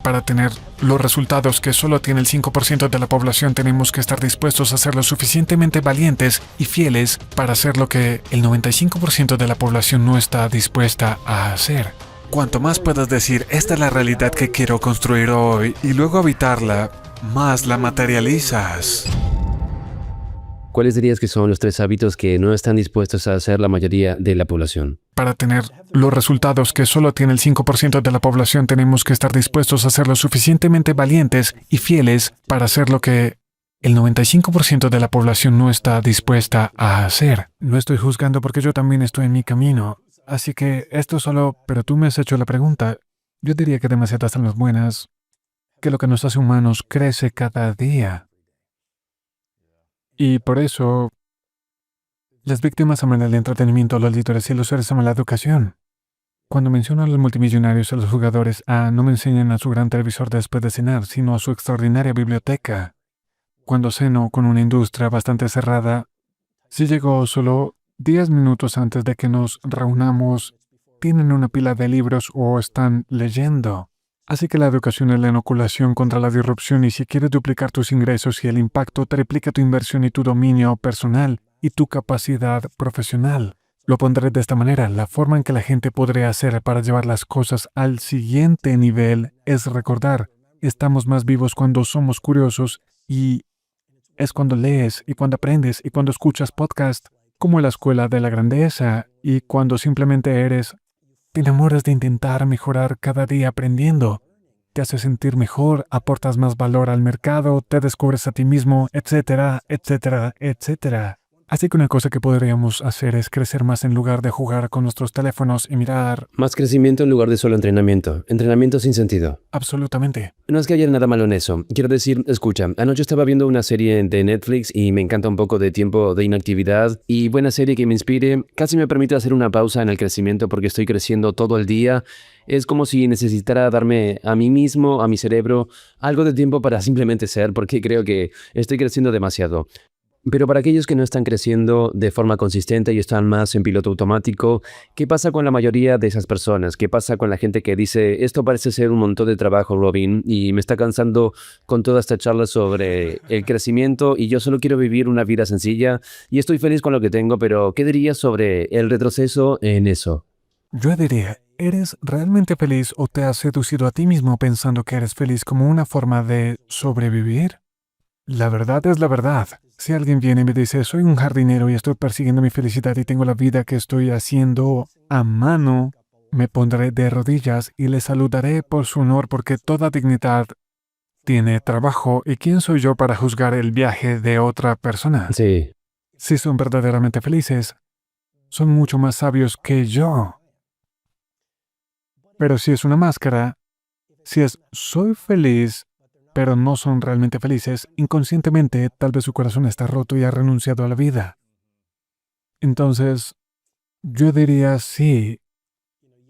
Para tener los resultados que solo tiene el 5% de la población, tenemos que estar dispuestos a ser lo suficientemente valientes y fieles para hacer lo que el 95% de la población no está dispuesta a hacer. Cuanto más puedas decir, esta es la realidad que quiero construir hoy, y luego habitarla, más la materializas. ¿Cuáles dirías que son los 3 hábitos que no están dispuestos a hacer la mayoría de la población? Para tener los resultados que solo tiene el 5% de la población, tenemos que estar dispuestos a ser lo suficientemente valientes y fieles para hacer lo que el 95% de la población no está dispuesta a hacer. No estoy juzgando porque yo también estoy en mi camino. Así que esto solo, pero tú me has hecho la pregunta. Yo diría que demasiadas almas buenas, que lo que nos hace humanos crece cada día. Y por eso, las víctimas aman el entretenimiento, los líderes y los seres aman la educación. Cuando menciono a los multimillonarios y a los jugadores, no me enseñan a su gran televisor después de cenar, sino a su extraordinaria biblioteca. Cuando ceno con una industria bastante cerrada, si llego solo 10 minutos antes de que nos reunamos, tienen una pila de libros o están leyendo. Así que la educación es la inoculación contra la disrupción, y si quieres duplicar tus ingresos y el impacto, triplica tu inversión y tu dominio personal y tu capacidad profesional. Lo pondré de esta manera: la forma en que la gente podría hacer para llevar las cosas al siguiente nivel es recordar, estamos más vivos cuando somos curiosos, y es cuando lees y cuando aprendes y cuando escuchas podcasts como la escuela de la grandeza, y cuando simplemente te enamoras de intentar mejorar cada día aprendiendo. Te hace sentir mejor, aportas más valor al mercado, te descubres a ti mismo, etcétera, etcétera, etcétera. Así que una cosa que podríamos hacer es crecer más en lugar de jugar con nuestros teléfonos y mirar. Más crecimiento en lugar de solo entrenamiento. Entrenamiento sin sentido. Absolutamente. No es que haya nada malo en eso. Quiero decir, escucha, anoche estaba viendo una serie de Netflix y me encanta un poco de tiempo de inactividad, y buena serie que me inspire, casi me permite hacer una pausa en el crecimiento porque estoy creciendo todo el día. Es como si necesitara darme a mí mismo, a mi cerebro, algo de tiempo para simplemente ser, porque creo que estoy creciendo demasiado. Pero para aquellos que no están creciendo de forma consistente y están más en piloto automático, ¿qué pasa con la mayoría de esas personas? ¿Qué pasa con la gente que dice, esto parece ser un montón de trabajo, Robin, y me está cansando con toda esta charla sobre el crecimiento y yo solo quiero vivir una vida sencilla y estoy feliz con lo que tengo, pero ¿qué dirías sobre el retroceso en eso? Yo diría, ¿eres realmente feliz o te has seducido a ti mismo pensando que eres feliz como una forma de sobrevivir? La verdad es la verdad. Si alguien viene y me dice, soy un jardinero y estoy persiguiendo mi felicidad y tengo la vida que estoy haciendo a mano, me pondré de rodillas y le saludaré por su honor, porque toda dignidad tiene trabajo, y ¿quién soy yo para juzgar el viaje de otra persona? Sí. Si son verdaderamente felices, son mucho más sabios que yo. Pero si es una máscara, si es soy feliz, pero no son realmente felices, inconscientemente tal vez su corazón está roto y ha renunciado a la vida. Entonces, yo diría sí,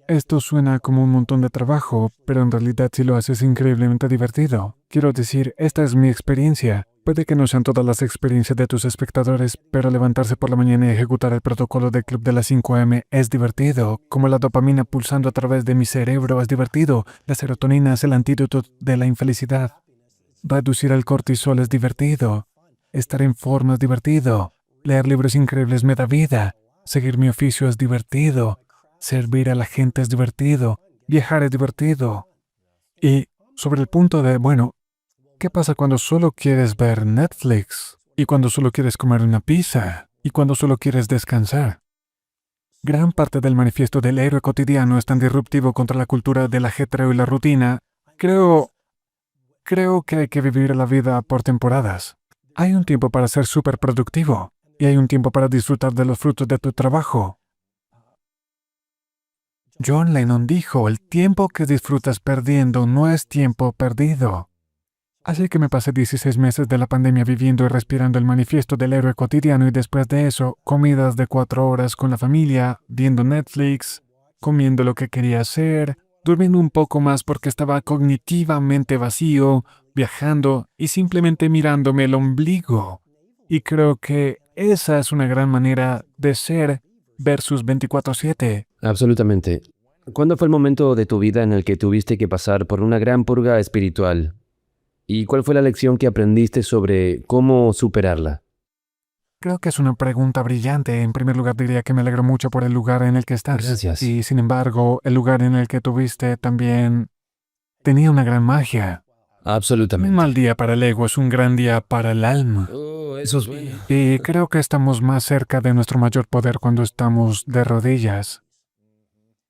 esto suena como un montón de trabajo, pero en realidad si lo haces es increíblemente divertido. Quiero decir, esta es mi experiencia. Puede que no sean todas las experiencias de tus espectadores, pero levantarse por la mañana y ejecutar el protocolo del club de las 5 AM es divertido. Como la dopamina pulsando a través de mi cerebro es divertido. La serotonina es el antídoto de la infelicidad. Reducir el cortisol es divertido. Estar en forma es divertido. Leer libros increíbles me da vida. Seguir mi oficio es divertido. Servir a la gente es divertido. Viajar es divertido. Y sobre el punto de, ¿qué pasa cuando solo quieres ver Netflix? ¿Y cuando solo quieres comer una pizza? ¿Y cuando solo quieres descansar? Gran parte del manifiesto del héroe cotidiano es tan disruptivo contra la cultura del ajetreo y la rutina. Creo que hay que vivir la vida por temporadas. Hay un tiempo para ser súper productivo y hay un tiempo para disfrutar de los frutos de tu trabajo. John Lennon dijo, el tiempo que disfrutas perdiendo no es tiempo perdido. Así que me pasé 16 meses de la pandemia viviendo y respirando el manifiesto del héroe cotidiano, y después de eso, comidas de 4 horas con la familia, viendo Netflix, comiendo lo que quería hacer, durmiendo un poco más porque estaba cognitivamente vacío, viajando y simplemente mirándome el ombligo. Y creo que esa es una gran manera de ser versus 24/7. Absolutamente. ¿Cuándo fue el momento de tu vida en el que tuviste que pasar por una gran purga espiritual? ¿Y cuál fue la lección que aprendiste sobre cómo superarla? Creo que es una pregunta brillante. En primer lugar, diría que me alegro mucho por el lugar en el que estás. Gracias. Y sin embargo, el lugar en el que tuviste también tenía una gran magia. Un Absolutamente. mal día para el ego es un gran día para el alma. Oh, eso es bueno. Y creo que estamos más cerca de nuestro mayor poder cuando estamos de rodillas.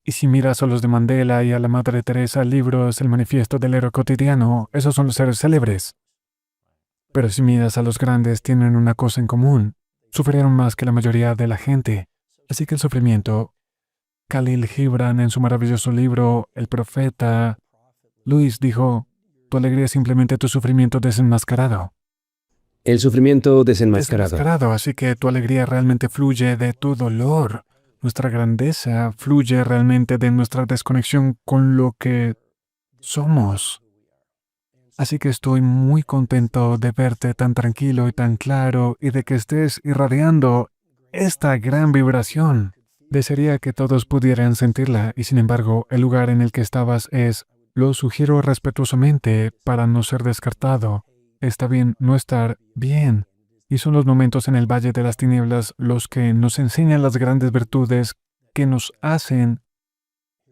Y si miras a los de Mandela y a la Madre Teresa, libros, el manifiesto del héroe cotidiano, esos son los seres célebres. Pero si miras a los grandes, tienen una cosa en común. Sufrieron más que la mayoría de la gente. Así que el sufrimiento, Khalil Gibran en su maravilloso libro El Profeta, Luis dijo, tu alegría es simplemente tu sufrimiento desenmascarado. El sufrimiento desenmascarado. Desenmascarado, así que tu alegría realmente fluye de tu dolor. Nuestra grandeza fluye realmente de nuestra desconexión con lo que somos. Así que estoy muy contento de verte tan tranquilo y tan claro y de que estés irradiando esta gran vibración. Desearía que todos pudieran sentirla y sin embargo el lugar en el que estabas es, lo sugiero respetuosamente para no ser descartado. Está bien no estar bien. Y son los momentos en el Valle de las Tinieblas los que nos enseñan las grandes virtudes que nos hacen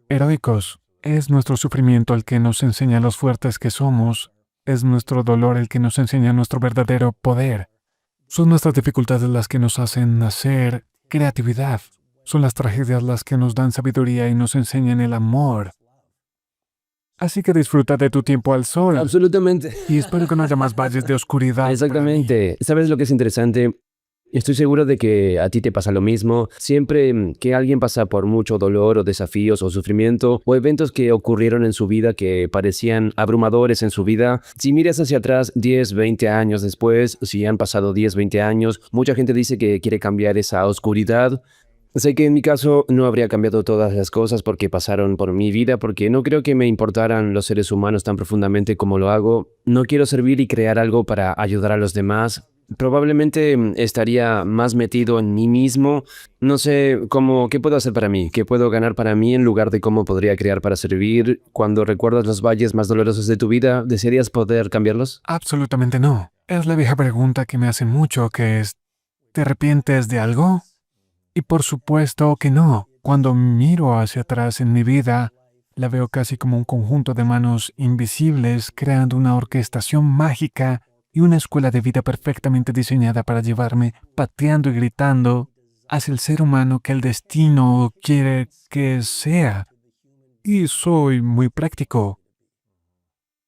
heroicos. Es nuestro sufrimiento el que nos enseña los fuertes que somos. Es nuestro dolor el que nos enseña nuestro verdadero poder. Son nuestras dificultades las que nos hacen nacer creatividad. Son las tragedias las que nos dan sabiduría y nos enseñan el amor. Así que disfruta de tu tiempo al sol. Absolutamente. Y espero que no haya más valles de oscuridad. Exactamente. ¿Sabes lo que es interesante? Estoy seguro de que a ti te pasa lo mismo. Siempre que alguien pasa por mucho dolor o desafíos o sufrimiento o eventos que ocurrieron en su vida que parecían abrumadores en su vida, si miras hacia atrás 10, 20 años después, si han pasado 10, 20 años, mucha gente dice que quiere cambiar esa oscuridad. Sé que en mi caso no habría cambiado todas las cosas porque pasaron por mi vida, porque no creo que me importaran los seres humanos tan profundamente como lo hago. No quiero servir y crear algo para ayudar a los demás. Probablemente estaría más metido en mí mismo. No sé qué puedo hacer para mí, qué puedo ganar para mí en lugar de cómo podría crear para servir. Cuando recuerdas los valles más dolorosos de tu vida, ¿desearías poder cambiarlos? Absolutamente no. Es la vieja pregunta que me hacen mucho, que es, ¿te arrepientes de algo? Y por supuesto que no. Cuando miro hacia atrás en mi vida, la veo casi como un conjunto de manos invisibles creando una orquestación mágica y una escuela de vida perfectamente diseñada para llevarme pateando y gritando hacia el ser humano que el destino quiere que sea. Y soy muy práctico.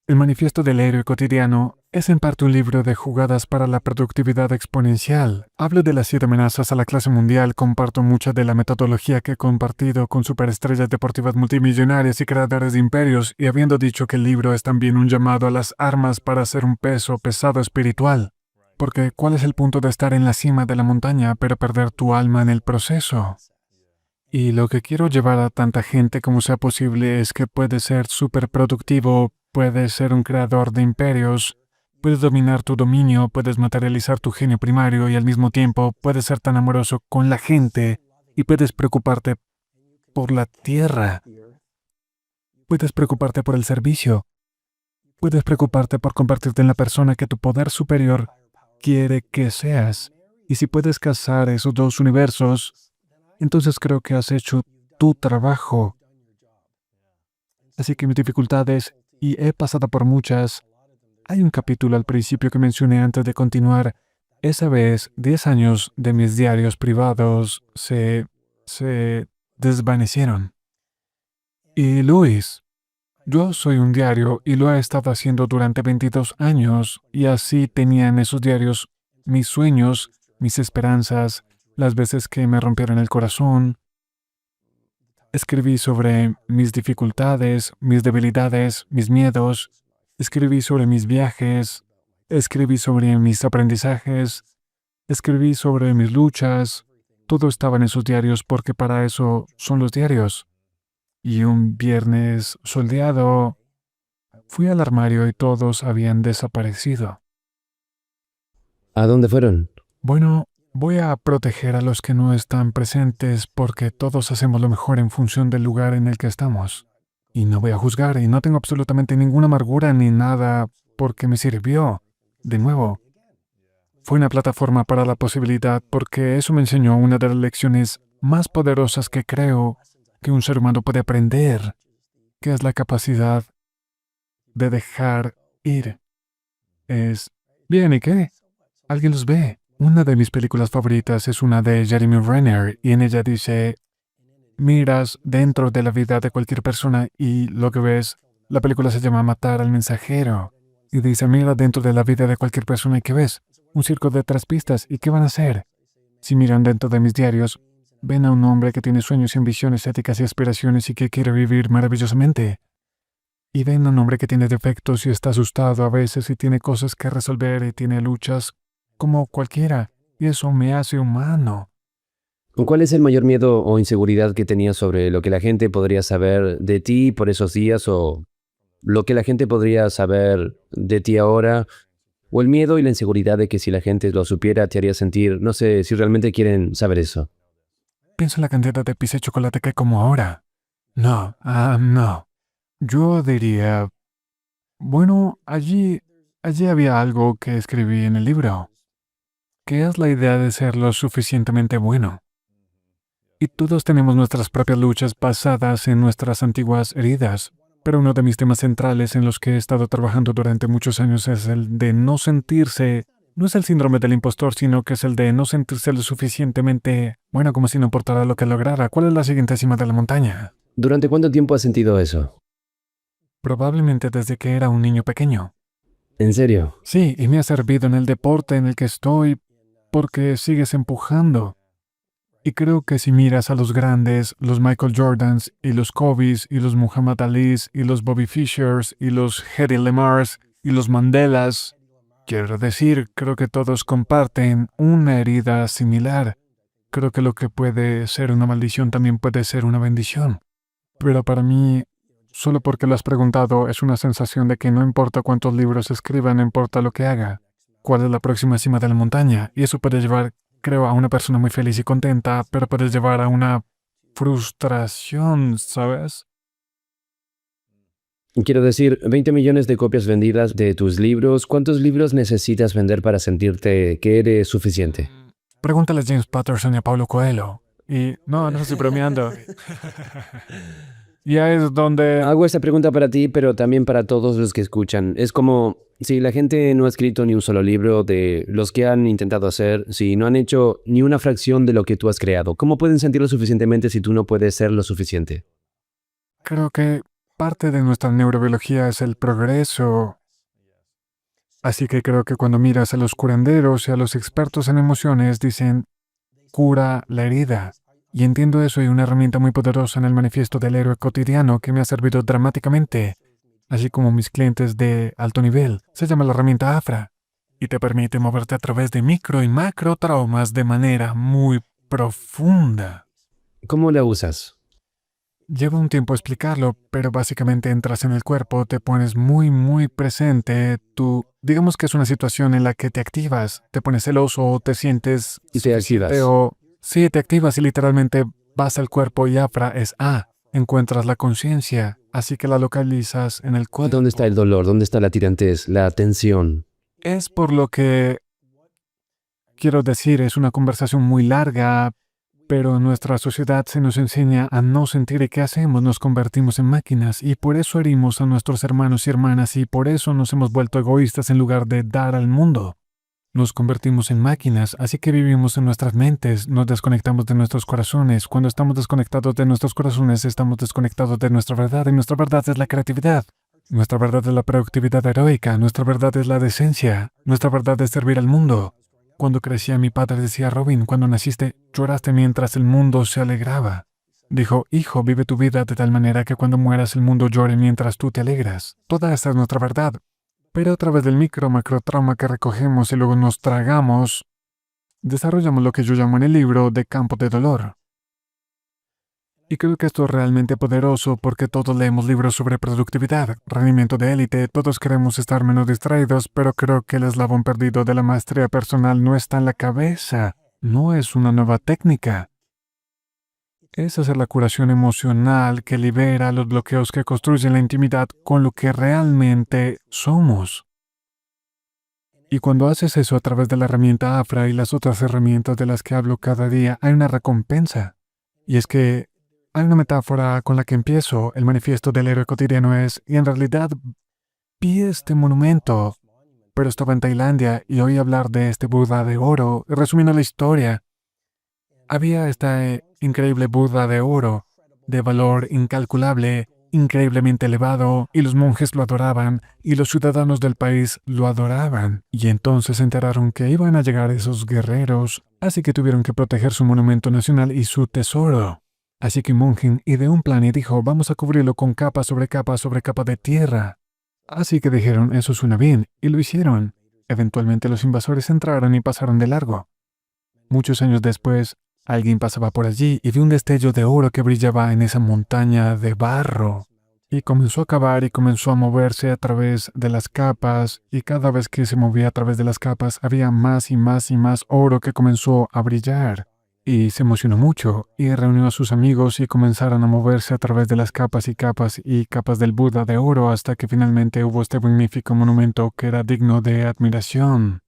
El manifiesto del héroe cotidiano es en parte un libro de jugadas para la productividad exponencial. Hablo de las 7 amenazas a la clase mundial, comparto mucha de la metodología que he compartido con superestrellas deportivas multimillonarias y creadores de imperios, y habiendo dicho que el libro es también un llamado a las armas para hacer un peso pesado espiritual. Porque ¿cuál es el punto de estar en la cima de la montaña pero perder tu alma en el proceso? Y lo que quiero llevar a tanta gente como sea posible es que puedes ser súper productivo, puedes ser un creador de imperios, puedes dominar tu dominio, puedes materializar tu genio primario y al mismo tiempo puedes ser tan amoroso con la gente y puedes preocuparte por la tierra, puedes preocuparte por el servicio, puedes preocuparte por convertirte en la persona que tu poder superior quiere que seas. Y si puedes casar esos dos universos, entonces creo que has hecho tu trabajo. Así que mis dificultades, y he pasado por muchas, hay un capítulo al principio que mencioné antes de continuar. Esa vez, 10 años de mis diarios privados se desvanecieron. Y Luis, yo soy un diario y lo he estado haciendo durante 22 años, y así tenía en esos diarios mis sueños, mis esperanzas, las veces que me rompieron el corazón. Escribí sobre mis dificultades, mis debilidades, mis miedos. Escribí sobre mis viajes. Escribí sobre mis aprendizajes. Escribí sobre mis luchas. Todo estaba en esos diarios porque para eso son los diarios. Y un viernes soleado, fui al armario y todos habían desaparecido. ¿A dónde fueron? Bueno, Voy a proteger a los que no están presentes porque todos hacemos lo mejor en función del lugar en el que estamos. Y no voy a juzgar y no tengo absolutamente ninguna amargura ni nada porque me sirvió. De nuevo, fue una plataforma para la posibilidad porque eso me enseñó una de las lecciones más poderosas que creo que un ser humano puede aprender, que es la capacidad de dejar ir. Es, bien, ¿y qué? Alguien los ve. Una de mis películas favoritas es una de Jeremy Renner y en ella dice, miras dentro de la vida de cualquier persona y lo que ves, la película se llama Matar al mensajero. Y dice, mira dentro de la vida de cualquier persona y ¿qué ves? Un circo de 3 pistas. ¿Y qué van a hacer? Si miran dentro de mis diarios, ven a un hombre que tiene sueños y ambiciones éticas y aspiraciones y que quiere vivir maravillosamente. Y ven a un hombre que tiene defectos y está asustado a veces y tiene cosas que resolver y tiene luchas como cualquiera. Y eso me hace humano. ¿Cuál es el mayor miedo o inseguridad que tenías sobre lo que la gente podría saber de ti por esos días o lo que la gente podría saber de ti ahora? ¿O el miedo y la inseguridad de que si la gente lo supiera te haría sentir, no sé, si realmente quieren saber eso? Pienso en la cantidad de pizza y chocolate que como ahora. No, no. Yo diría, bueno, allí había algo que escribí en el libro, que es la idea de ser lo suficientemente bueno. Y todos tenemos nuestras propias luchas basadas en nuestras antiguas heridas, pero uno de mis temas centrales en los que he estado trabajando durante muchos años es el de no sentirse, no es el síndrome del impostor, sino que es el de no sentirse lo suficientemente bueno como si no importara lo que lograra. ¿Cuál es la siguiente cima de la montaña? ¿Durante cuánto tiempo has sentido eso? Probablemente desde que era un niño pequeño. ¿En serio? Sí, y me ha servido en el deporte en el que estoy porque sigues empujando. Y creo que si miras a los grandes, los Michael Jordans y los Kobes y los Muhammad Alis y los Bobby Fishers y los Hedy Lamars y los Mandelas, quiero decir, creo que todos comparten una herida similar. Creo que lo que puede ser una maldición también puede ser una bendición. Pero para mí, solo porque lo has preguntado, es una sensación de que no importa cuántos libros escriba, no importa lo que haga, cuál es la próxima cima de la montaña, y eso puede llevar, creo, a una persona muy feliz y contenta, pero puede llevar a una frustración, ¿sabes? Quiero decir, 20 millones de copias vendidas de tus libros. ¿Cuántos libros necesitas vender para sentirte que eres suficiente? Pregúntale a James Patterson y a Paulo Coelho. Y no estoy bromeando. Ya es donde... Hago esta pregunta para ti, pero también para todos los que escuchan. Es como si la gente no ha escrito ni un solo libro de los que han intentado hacer, si no han hecho ni una fracción de lo que tú has creado. ¿Cómo pueden sentirlo suficientemente si tú no puedes ser lo suficiente? Creo que parte de nuestra neurobiología es el progreso. Así que creo que cuando miras a los curanderos y a los expertos en emociones, dicen, cura la herida. Y entiendo eso y una herramienta muy poderosa en el manifiesto del héroe cotidiano que me ha servido dramáticamente, así como mis clientes de alto nivel. Se llama la herramienta AFRA y te permite moverte a través de micro y macro traumas de manera muy profunda. ¿Cómo la usas? Lleva un tiempo explicarlo, pero básicamente entras en el cuerpo, te pones muy presente, digamos que es una situación en la que te activas, te pones celoso, te sientes... Y te activas. Sí, te activas y literalmente vas al cuerpo y AFRA es encuentras la conciencia, así que la localizas en el cuerpo. ¿Dónde está el dolor? ¿Dónde está la tirantez? La tensión. Es por lo que quiero decir, es una conversación muy larga, pero en nuestra sociedad se nos enseña a no sentir y ¿qué hacemos? Nos convertimos en máquinas y por eso herimos a nuestros hermanos y hermanas y por eso nos hemos vuelto egoístas en lugar de dar al mundo. Nos convertimos en máquinas, así que vivimos en nuestras mentes, nos desconectamos de nuestros corazones. Cuando estamos desconectados de nuestros corazones, estamos desconectados de nuestra verdad y nuestra verdad es la creatividad. Nuestra verdad es la productividad heroica, nuestra verdad es la decencia, nuestra verdad es servir al mundo. Cuando crecía mi padre decía, Robin, cuando naciste lloraste mientras el mundo se alegraba. Dijo, hijo, vive tu vida de tal manera que cuando mueras el mundo llore mientras tú te alegras. Toda esta es nuestra verdad. Pero a través del macro trauma que recogemos y luego nos tragamos, desarrollamos lo que yo llamo en el libro de campo de dolor. Y creo que esto es realmente poderoso porque todos leemos libros sobre productividad, rendimiento de élite, todos queremos estar menos distraídos, pero creo que el eslabón perdido de la maestría personal no está en la cabeza, No es una nueva técnica. Es hacer la curación emocional que libera los bloqueos que construyen la intimidad con lo que realmente somos. Y cuando haces eso a través de la herramienta AFRA y las otras herramientas de las que hablo cada día, hay una recompensa. Y es que hay una metáfora con la que empiezo. El manifiesto del héroe cotidiano es, y en realidad vi este monumento, pero estaba en Tailandia y oí hablar de este Buda de oro. Resumiendo la historia, había este increíble Buda de oro, de valor incalculable, increíblemente elevado, y los monjes lo adoraban, y los ciudadanos del país lo adoraban. Y entonces se enteraron que iban a llegar esos guerreros, así que tuvieron que proteger su monumento nacional y su tesoro. Así que un monje ideó un plan y dijo, vamos a cubrirlo con capa sobre capa de tierra. Así que dijeron, eso suena bien, y lo hicieron. Eventualmente los invasores entraron y pasaron de largo. Muchos años después, alguien pasaba por allí y vio un destello de oro que brillaba en esa montaña de barro. Y comenzó a cavar y comenzó a moverse a través de las capas, y cada vez que se movía a través de las capas había más y más y más oro que comenzó a brillar. Y se emocionó mucho, y reunió a sus amigos y comenzaron a moverse a través de las capas y capas del Buda de oro hasta que finalmente hubo este magnífico monumento que era digno de admiración.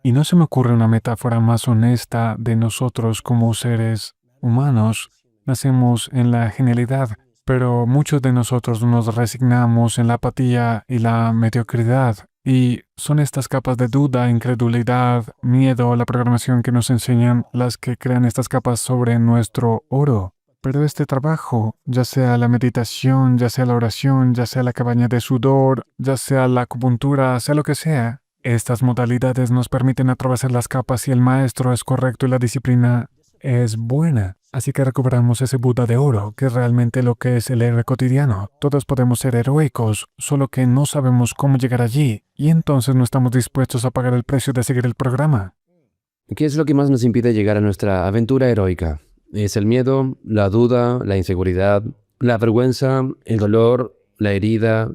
Y no se me ocurre una metáfora más honesta de nosotros como seres humanos. Nacemos en la genialidad, pero muchos de nosotros nos resignamos en la apatía y la mediocridad. Y son estas capas de duda, incredulidad, miedo, la programación que nos enseñan las que crean estas capas sobre nuestro oro. Pero este trabajo, ya sea la meditación, ya sea la oración, ya sea la cabaña de sudor, ya sea la acupuntura, sea lo que sea, estas modalidades nos permiten atravesar las capas si el maestro es correcto y la disciplina es buena. Así que recuperamos ese Buda de oro, que es realmente lo que es el héroe cotidiano. Todos podemos ser heroicos, solo que no sabemos cómo llegar allí, y entonces no estamos dispuestos a pagar el precio de seguir el programa. ¿Qué es lo que más nos impide llegar a nuestra aventura heroica? ¿Es el miedo, la duda, la inseguridad, la vergüenza, el dolor, la herida?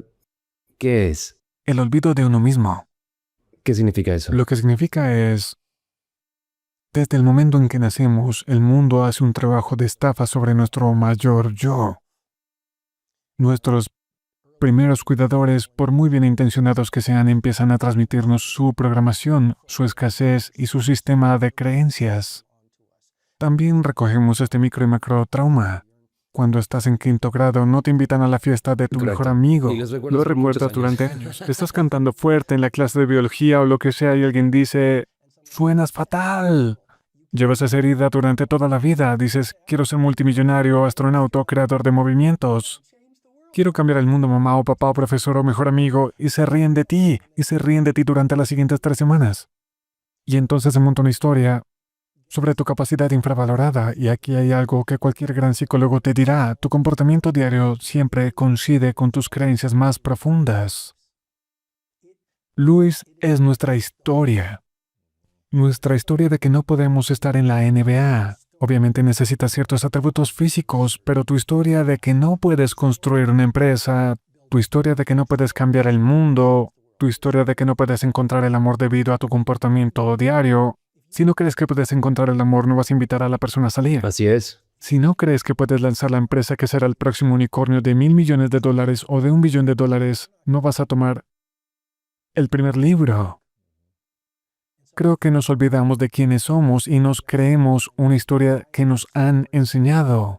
¿Qué es? El olvido de uno mismo. ¿Qué significa eso? Lo que significa es, desde el momento en que nacemos, el mundo hace un trabajo de estafa sobre nuestro mayor yo. Nuestros primeros cuidadores, por muy bien intencionados que sean, empiezan a transmitirnos su programación, su escasez y su sistema de creencias. También recogemos este micro y macro trauma. Cuando estás en 5º grado, no te invitan a la fiesta de tu mejor Correcto. amigo. Y los recuerdas Lo por muchos recuerdas años. durante años. Estás cantando fuerte en la clase de biología o lo que sea y alguien dice, suenas fatal. Llevas esa herida durante toda la vida. Dices, quiero ser multimillonario, astronauta o creador de movimientos. Quiero cambiar el mundo, mamá o papá o profesor o mejor amigo. Y se ríen de ti. Y se ríen de ti durante las siguientes 3 semanas. Y entonces se monta una historia sobre tu capacidad infravalorada, y aquí hay algo que cualquier gran psicólogo te dirá: tu comportamiento diario siempre coincide con tus creencias más profundas. Luis es nuestra historia de que no podemos estar en la NBA. Obviamente necesitas ciertos atributos físicos, pero tu historia de que no puedes construir una empresa, tu historia de que no puedes cambiar el mundo, tu historia de que no puedes encontrar el amor debido a tu comportamiento diario. Si no crees que puedes encontrar el amor, no vas a invitar a la persona a salir. Así es. Si no crees que puedes lanzar la empresa que será el próximo unicornio de $1.000 millones o de $1 billón, no vas a tomar el primer libro. Creo que nos olvidamos de quiénes somos y nos creemos una historia que nos han enseñado.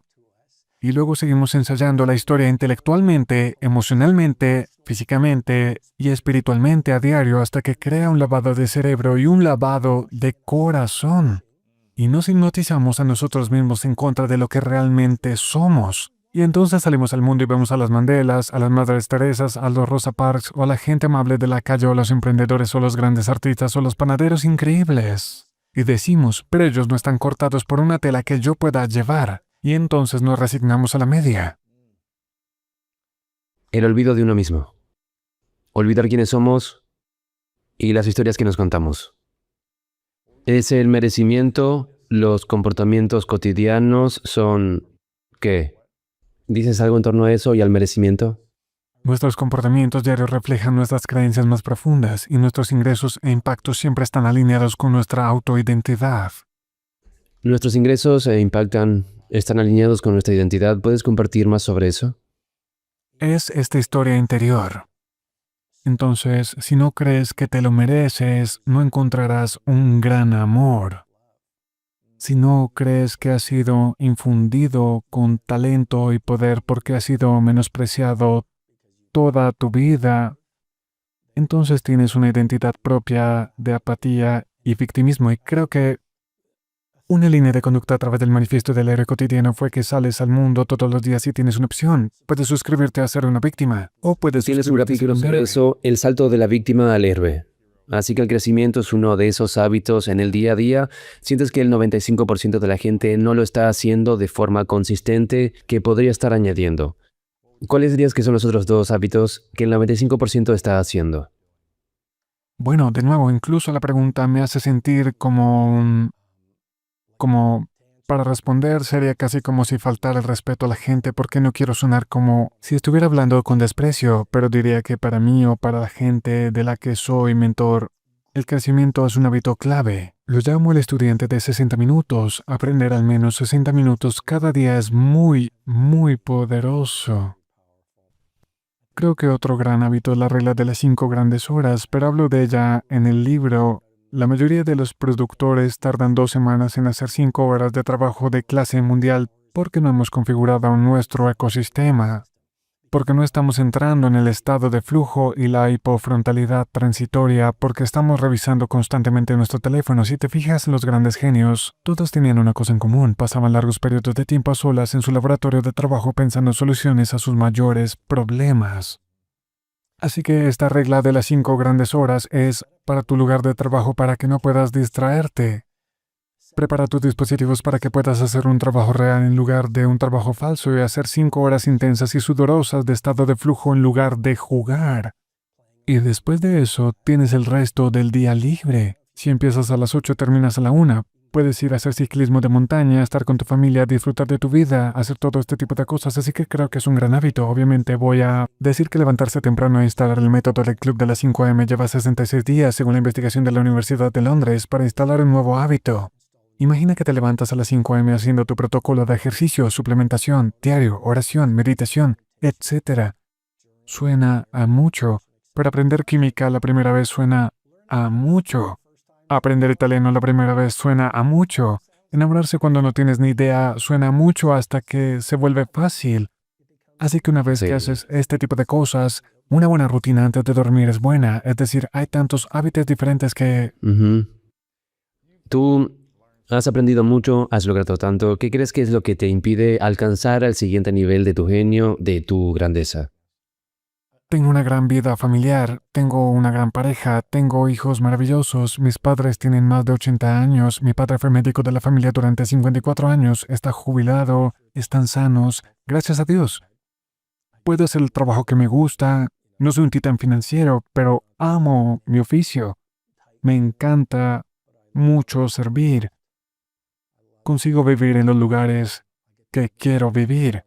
Y luego seguimos ensayando la historia intelectualmente, emocionalmente, físicamente y espiritualmente a diario hasta que crea un lavado de cerebro y un lavado de corazón. Y nos hipnotizamos a nosotros mismos en contra de lo que realmente somos. Y entonces salimos al mundo y vemos a las Mandelas, a las Madres Teresas, a los Rosa Parks, o a la gente amable de la calle, o los emprendedores, o los grandes artistas, o los panaderos increíbles. Y decimos, pero ellos no están cortados por una tela que yo pueda llevar. Y entonces nos resignamos a la media. El olvido de uno mismo. Olvidar quiénes somos y las historias que nos contamos. Es el merecimiento, los comportamientos cotidianos son... ¿Qué? ¿Dices algo en torno a eso y al merecimiento? Nuestros comportamientos diarios reflejan nuestras creencias más profundas y nuestros ingresos e impactos siempre están alineados con nuestra autoidentidad. Nuestros ingresos están alineados con nuestra identidad. ¿Puedes compartir más sobre eso? Es esta historia interior. Entonces, si no crees que te lo mereces, no encontrarás un gran amor. Si no crees que has sido infundido con talento y poder porque has sido menospreciado toda tu vida, entonces tienes una identidad propia de apatía y victimismo. Y creo que una línea de conducta a través del manifiesto del héroe cotidiano fue que sales al mundo todos los días y tienes una opción. Puedes suscribirte a ser una víctima o puedes Tienes un suscribirte a ser capítulo un sobre héroe. eso, el salto de la víctima al héroe. Así que el crecimiento es uno de esos hábitos en el día a día. Sientes que el 95% de la gente no lo está haciendo de forma consistente, que podría estar añadiendo. ¿Cuáles dirías que son los otros dos hábitos que el 95% está haciendo? Bueno, de nuevo, incluso la pregunta me hace sentir como para responder sería casi como si faltara el respeto a la gente porque no quiero sonar como si estuviera hablando con desprecio, pero diría que para mí o para la gente de la que soy mentor, el crecimiento es un hábito clave. Lo llamo el estudiante de 60 minutos. Aprender al menos 60 minutos cada día es muy, muy poderoso. Creo que otro gran hábito es la regla de las 5 grandes horas, pero hablo de ella en el libro. La mayoría de los productores tardan 2 semanas en hacer 5 horas de trabajo de clase mundial porque no hemos configurado aún nuestro ecosistema, porque no estamos entrando en el estado de flujo y la hipofrontalidad transitoria, porque estamos revisando constantemente nuestro teléfono. Si te fijas en los grandes genios, todos tenían una cosa en común: pasaban largos periodos de tiempo a solas en su laboratorio de trabajo pensando en soluciones a sus mayores problemas. Así que esta regla de las 5 grandes horas es para tu lugar de trabajo para que no puedas distraerte. Prepara tus dispositivos para que puedas hacer un trabajo real en lugar de un trabajo falso y hacer 5 horas intensas y sudorosas de estado de flujo en lugar de jugar. Y después de eso, tienes el resto del día libre. Si empiezas a las 8, terminas a la 1. Puedes ir a hacer ciclismo de montaña, estar con tu familia, disfrutar de tu vida, hacer todo este tipo de cosas, así que creo que es un gran hábito. Obviamente voy a decir que levantarse temprano e instalar el método del club de las 5 AM lleva 66 días, según la investigación de la Universidad de Londres, para instalar un nuevo hábito. Imagina que te levantas a las 5 AM haciendo tu protocolo de ejercicio, suplementación, diario, oración, meditación, etc. Suena a mucho, pero aprender química la primera vez suena a mucho. Aprender italiano la primera vez suena a mucho. Enamorarse cuando no tienes ni idea suena a mucho hasta que se vuelve fácil. Así que una vez que Sí. haces este tipo de cosas, una buena rutina antes de dormir es buena. Es decir, hay tantos hábitos diferentes que... Ujú. Tú has aprendido mucho, has logrado tanto. ¿Qué crees que es lo que te impide alcanzar al siguiente nivel de tu genio, de tu grandeza? Tengo una gran vida familiar, tengo una gran pareja, tengo hijos maravillosos, mis padres tienen más de 80 años, mi padre fue médico de la familia durante 54 años, está jubilado, están sanos, gracias a Dios. Puedo hacer el trabajo que me gusta, no soy un titán financiero, pero amo mi oficio. Me encanta mucho servir. Consigo vivir en los lugares que quiero vivir.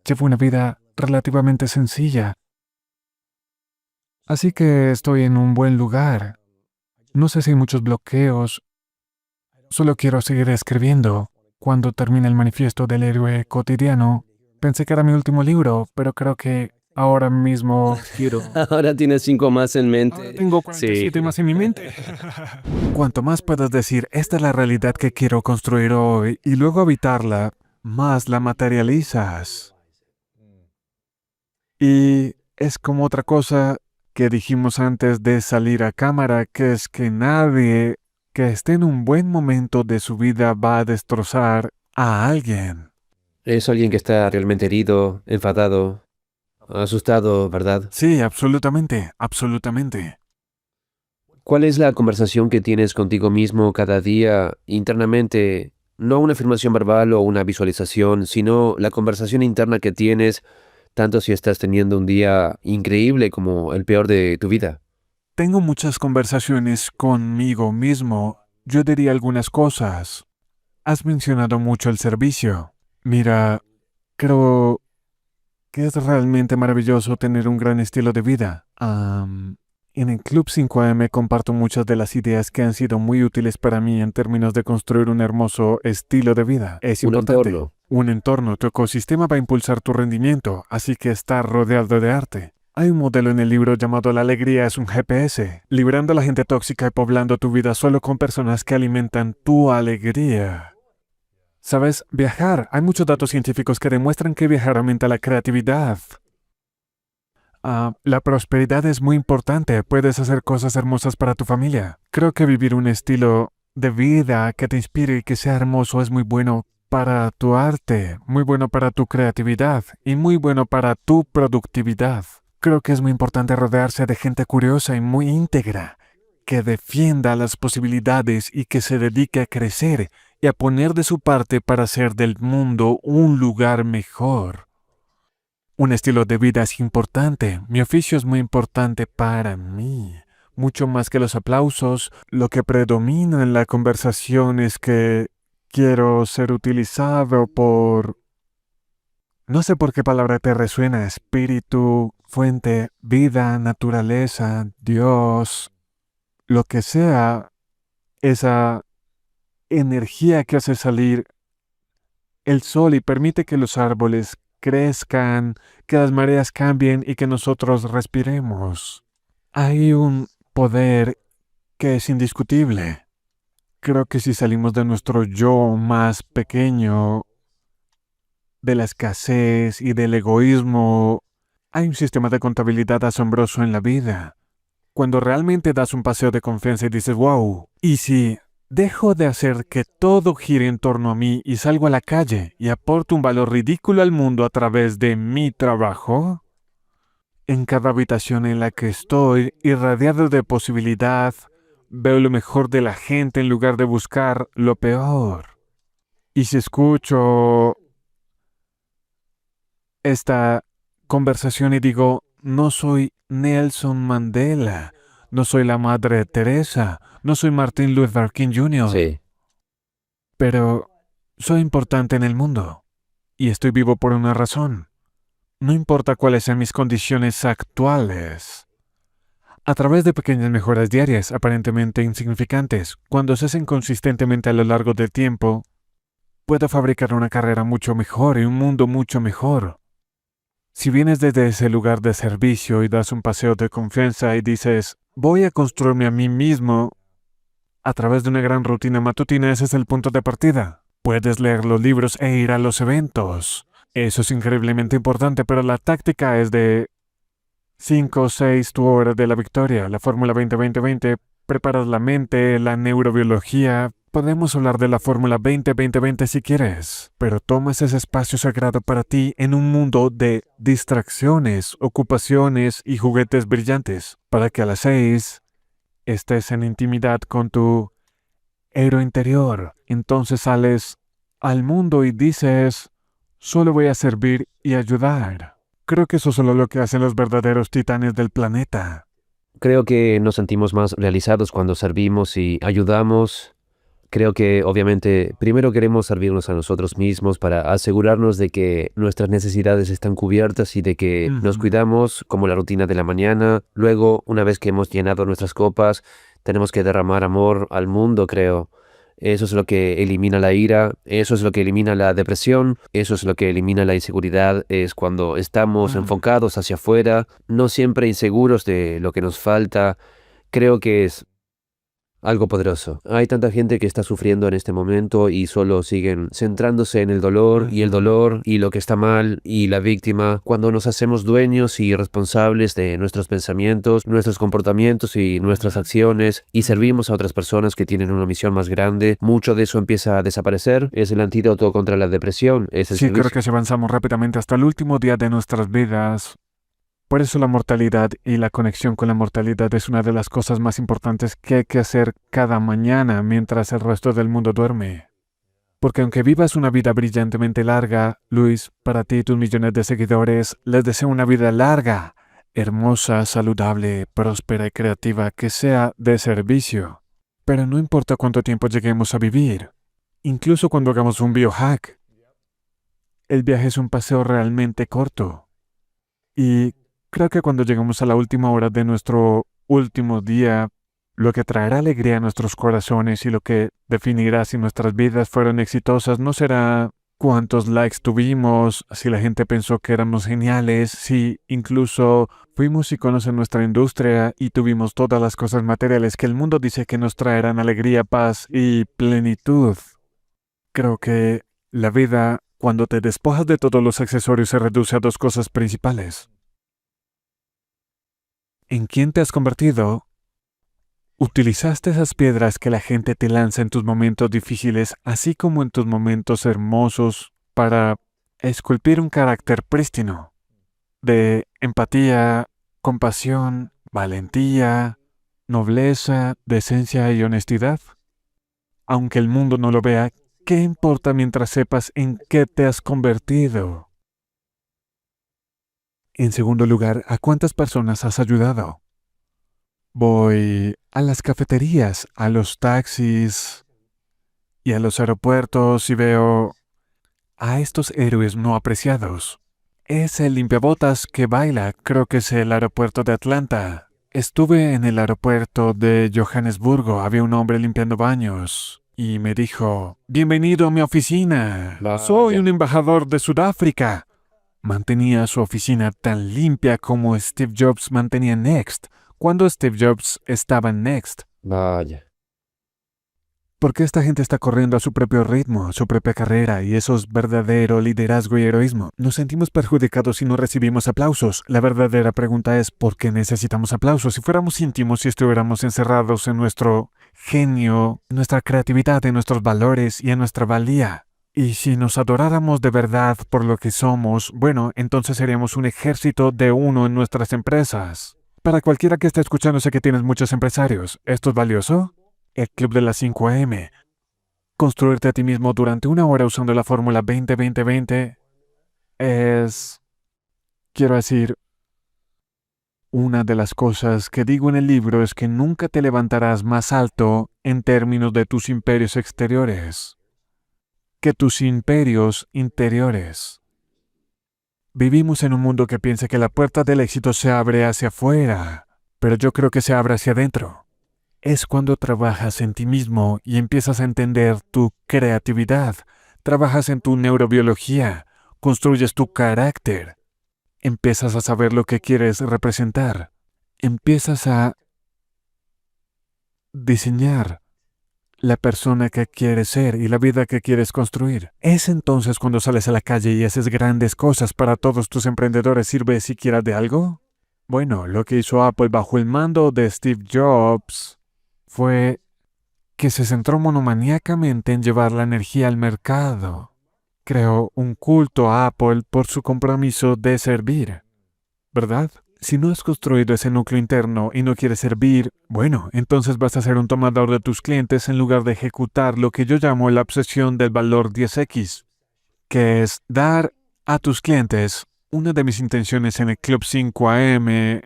Llevo una vida relativamente sencilla. Así que estoy en un buen lugar. No sé si hay muchos bloqueos. Solo quiero seguir escribiendo. Cuando termine el manifiesto del héroe cotidiano, pensé que era mi último libro, pero creo que ahora mismo quiero... Ahora tienes 5 más en Ahora mente. tengo Sí. 47 más en mi mente. Cuanto más puedas decir, esta es la realidad que quiero construir hoy, y luego habitarla, más la materializas. Y es como otra cosa que dijimos antes de salir a cámara, que es que nadie que esté en un buen momento de su vida va a destrozar a alguien. Es alguien que está realmente herido, enfadado, asustado, ¿verdad? Sí, absolutamente, absolutamente. ¿Cuál es la conversación que tienes contigo mismo cada día internamente? No una afirmación verbal o una visualización, sino la conversación interna que tienes, tanto si estás teniendo un día increíble como el peor de tu vida. Tengo muchas conversaciones conmigo mismo. Yo diría algunas cosas. Has mencionado mucho el servicio. Mira, creo que es realmente maravilloso tener un gran estilo de vida. En el Club 5am comparto muchas de las ideas que han sido muy útiles para mí en términos de construir un hermoso estilo de vida. Es Un importante. entorno. Un entorno, tu ecosistema va a impulsar tu rendimiento, así que estar rodeado de arte. Hay un modelo en el libro llamado La alegría es un GPS, liberando a la gente tóxica y poblando tu vida solo con personas que alimentan tu alegría. ¿Sabes? Viajar. Hay muchos datos científicos que demuestran que viajar aumenta la creatividad. La prosperidad es muy importante. Puedes hacer cosas hermosas para tu familia. Creo que vivir un estilo de vida que te inspire y que sea hermoso es muy bueno para tu arte, muy bueno para tu creatividad y muy bueno para tu productividad. Creo que es muy importante rodearse de gente curiosa y muy íntegra, que defienda las posibilidades y que se dedique a crecer y a poner de su parte para hacer del mundo un lugar mejor. Un estilo de vida es importante. Mi oficio es muy importante para mí. Mucho más que los aplausos, lo que predomina en la conversación es que quiero ser utilizado por... No sé por qué palabra te resuena: espíritu, fuente, vida, naturaleza, Dios, lo que sea, esa energía que hace salir el sol y permite que los árboles crezcan, que las mareas cambien y que nosotros respiremos. Hay un poder que es indiscutible. Creo que si salimos de nuestro yo más pequeño, de la escasez y del egoísmo, hay un sistema de contabilidad asombroso en la vida. Cuando realmente das un paseo de confianza y dices, wow, ¿y si dejo de hacer que todo gire en torno a mí y salgo a la calle y aporto un valor ridículo al mundo a través de mi trabajo? En cada habitación en la que estoy, irradiado de posibilidad, veo lo mejor de la gente en lugar de buscar lo peor. Y si escucho esta conversación y digo, no soy Nelson Mandela, no soy la Madre Teresa, no soy Martin Luther King Jr., Sí. pero soy importante en el mundo y estoy vivo por una razón. No importa cuáles sean mis condiciones actuales. A través de pequeñas mejoras diarias, aparentemente insignificantes, cuando se hacen consistentemente a lo largo del tiempo, puedo fabricar una carrera mucho mejor y un mundo mucho mejor. Si vienes desde ese lugar de servicio y das un paseo de confianza y dices, voy a construirme a mí mismo a través de una gran rutina matutina, ese es el punto de partida. Puedes leer los libros e ir a los eventos. Eso es increíblemente importante, pero la táctica es de 5 o 6 tu hora de la victoria, la Fórmula 20-20-20, preparas la mente, la neurobiología. Podemos hablar de la Fórmula 20-20-20 si quieres, pero tomas ese espacio sagrado para ti en un mundo de distracciones, ocupaciones y juguetes brillantes, para que a las 6 estés en intimidad con tu héroe interior. Entonces sales al mundo y dices, solo voy a servir y ayudar. Creo que eso es solo lo que hacen los verdaderos titanes del planeta. Creo que nos sentimos más realizados cuando servimos y ayudamos. Creo que obviamente primero queremos servirnos a nosotros mismos para asegurarnos de que nuestras necesidades están cubiertas y de que nos Ujú. cuidamos, como la rutina de la mañana. Luego, una vez que hemos llenado nuestras copas, tenemos que derramar amor al mundo, creo. Eso es lo que elimina la ira, eso es lo que elimina la depresión, eso es lo que elimina la inseguridad, es cuando estamos enfocados hacia afuera, no siempre inseguros de lo que nos falta. Creo que es algo poderoso. Hay tanta gente que está sufriendo en este momento y solo siguen centrándose en el dolor y el dolor y lo que está mal y la víctima. Cuando nos hacemos dueños y responsables de nuestros pensamientos, nuestros comportamientos y nuestras acciones y servimos a otras personas que tienen una misión más grande, mucho de eso empieza a desaparecer. Es el antídoto contra la depresión. Es el Sí, creo servicio. que si avanzamos rápidamente hasta el último día de nuestras vidas. Por eso la mortalidad y la conexión con la mortalidad es una de las cosas más importantes que hay que hacer cada mañana mientras el resto del mundo duerme. Porque aunque vivas una vida brillantemente larga, Luis, para ti y tus millones de seguidores, les deseo una vida larga, hermosa, saludable, próspera y creativa, que sea de servicio. Pero no importa cuánto tiempo lleguemos a vivir, incluso cuando hagamos un biohack, el viaje es un paseo realmente corto. Y creo que cuando llegamos a la última hora de nuestro último día, lo que traerá alegría a nuestros corazones y lo que definirá si nuestras vidas fueron exitosas no será cuántos likes tuvimos, si la gente pensó que éramos geniales, si incluso fuimos iconos en nuestra industria y tuvimos todas las cosas materiales que el mundo dice que nos traerán alegría, paz y plenitud. Creo que la vida, cuando te despojas de todos los accesorios, se reduce a dos cosas principales. ¿En quién te has convertido? ¿Utilizaste esas piedras que la gente te lanza en tus momentos difíciles, así como en tus momentos hermosos, para esculpir un carácter prístino de empatía, compasión, valentía, nobleza, decencia y honestidad? Aunque el mundo no lo vea, ¿qué importa mientras sepas en qué te has convertido? En segundo lugar, ¿a cuántas personas has ayudado? Voy a las cafeterías, a los taxis y a los aeropuertos y veo a estos héroes no apreciados. Es el limpiabotas que baila, creo que es el aeropuerto de Atlanta. Estuve en el aeropuerto de Johannesburgo, había un hombre limpiando baños y me dijo, bienvenido a mi oficina, soy Vaya. un embajador de Sudáfrica. Mantenía su oficina tan limpia como Steve Jobs mantenía Next, cuando Steve Jobs estaba en Next. Vaya. Porque esta gente está corriendo a su propio ritmo, su propia carrera, y eso es verdadero liderazgo y heroísmo. Nos sentimos perjudicados si no recibimos aplausos. La verdadera pregunta es, ¿por qué necesitamos aplausos? Si fuéramos íntimos y estuviéramos encerrados en nuestro genio, en nuestra creatividad, en nuestros valores y en nuestra valía. Y si nos adoráramos de verdad por lo que somos, bueno, entonces seríamos un ejército de uno en nuestras empresas. Para cualquiera que esté escuchando, sé que tienes muchos empresarios. ¿Esto es valioso? El club de las 5 AM. Construirte a ti mismo durante una hora usando la fórmula 20-20-20 es, quiero decir, una de las cosas que digo en el libro es que nunca te levantarás más alto en términos de tus imperios exteriores que tus imperios interiores. Vivimos en un mundo que piensa que la puerta del éxito se abre hacia afuera, pero yo creo que se abre hacia adentro. Es cuando trabajas en ti mismo y empiezas a entender tu creatividad, trabajas en tu neurobiología, construyes tu carácter, empiezas a saber lo que quieres representar, empiezas a diseñar la persona que quieres ser y la vida que quieres construir. Es entonces cuando sales a la calle y haces grandes cosas para todos tus emprendedores. ¿Sirve siquiera de algo? Bueno, lo que hizo Apple bajo el mando de Steve Jobs fue que se centró monomaníacamente en llevar la energía al mercado. Creó un culto a Apple por su compromiso de servir, ¿verdad? Si no has construido ese núcleo interno y no quieres servir, bueno, entonces vas a ser un tomador de tus clientes en lugar de ejecutar lo que yo llamo la obsesión del valor 10X, que es dar a tus clientes. Una de mis intenciones en el Club 5 AM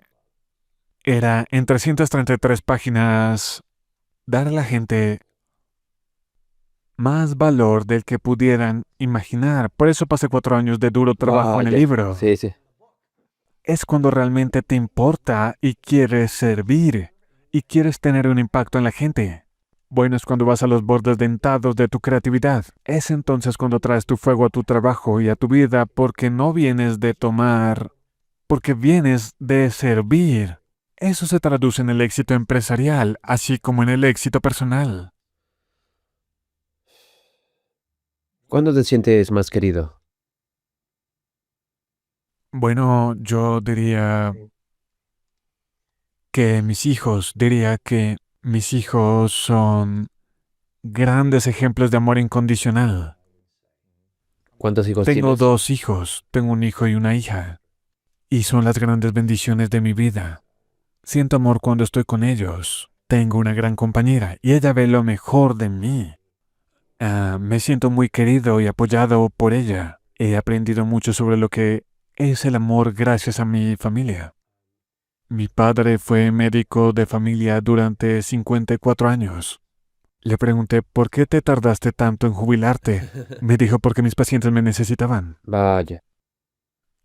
era en 333 páginas dar a la gente más valor del que pudieran imaginar. Por eso pasé 4 años de duro trabajo en el Vaya. libro. Sí, sí. Es cuando realmente te importa y quieres servir y quieres tener un impacto en la gente. Bueno, es cuando vas a los bordes dentados de tu creatividad. Es entonces cuando traes tu fuego a tu trabajo y a tu vida porque no vienes de tomar, porque vienes de servir. Eso se traduce en el éxito empresarial, así como en el éxito personal. ¿Cuándo te sientes más querido? Bueno, yo diría que mis hijos son grandes ejemplos de amor incondicional. ¿Cuántos hijos Tengo tienes? 2 hijos, tengo un hijo y una hija, y son las grandes bendiciones de mi vida. Siento amor cuando estoy con ellos. Tengo una gran compañera y ella ve lo mejor de mí. Me siento muy querido y apoyado por ella. He aprendido mucho sobre lo que es el amor gracias a mi familia. Mi padre fue médico de familia durante 54 años. Le pregunté, ¿por qué te tardaste tanto en jubilarte? Me dijo, porque mis pacientes me necesitaban. Vaya.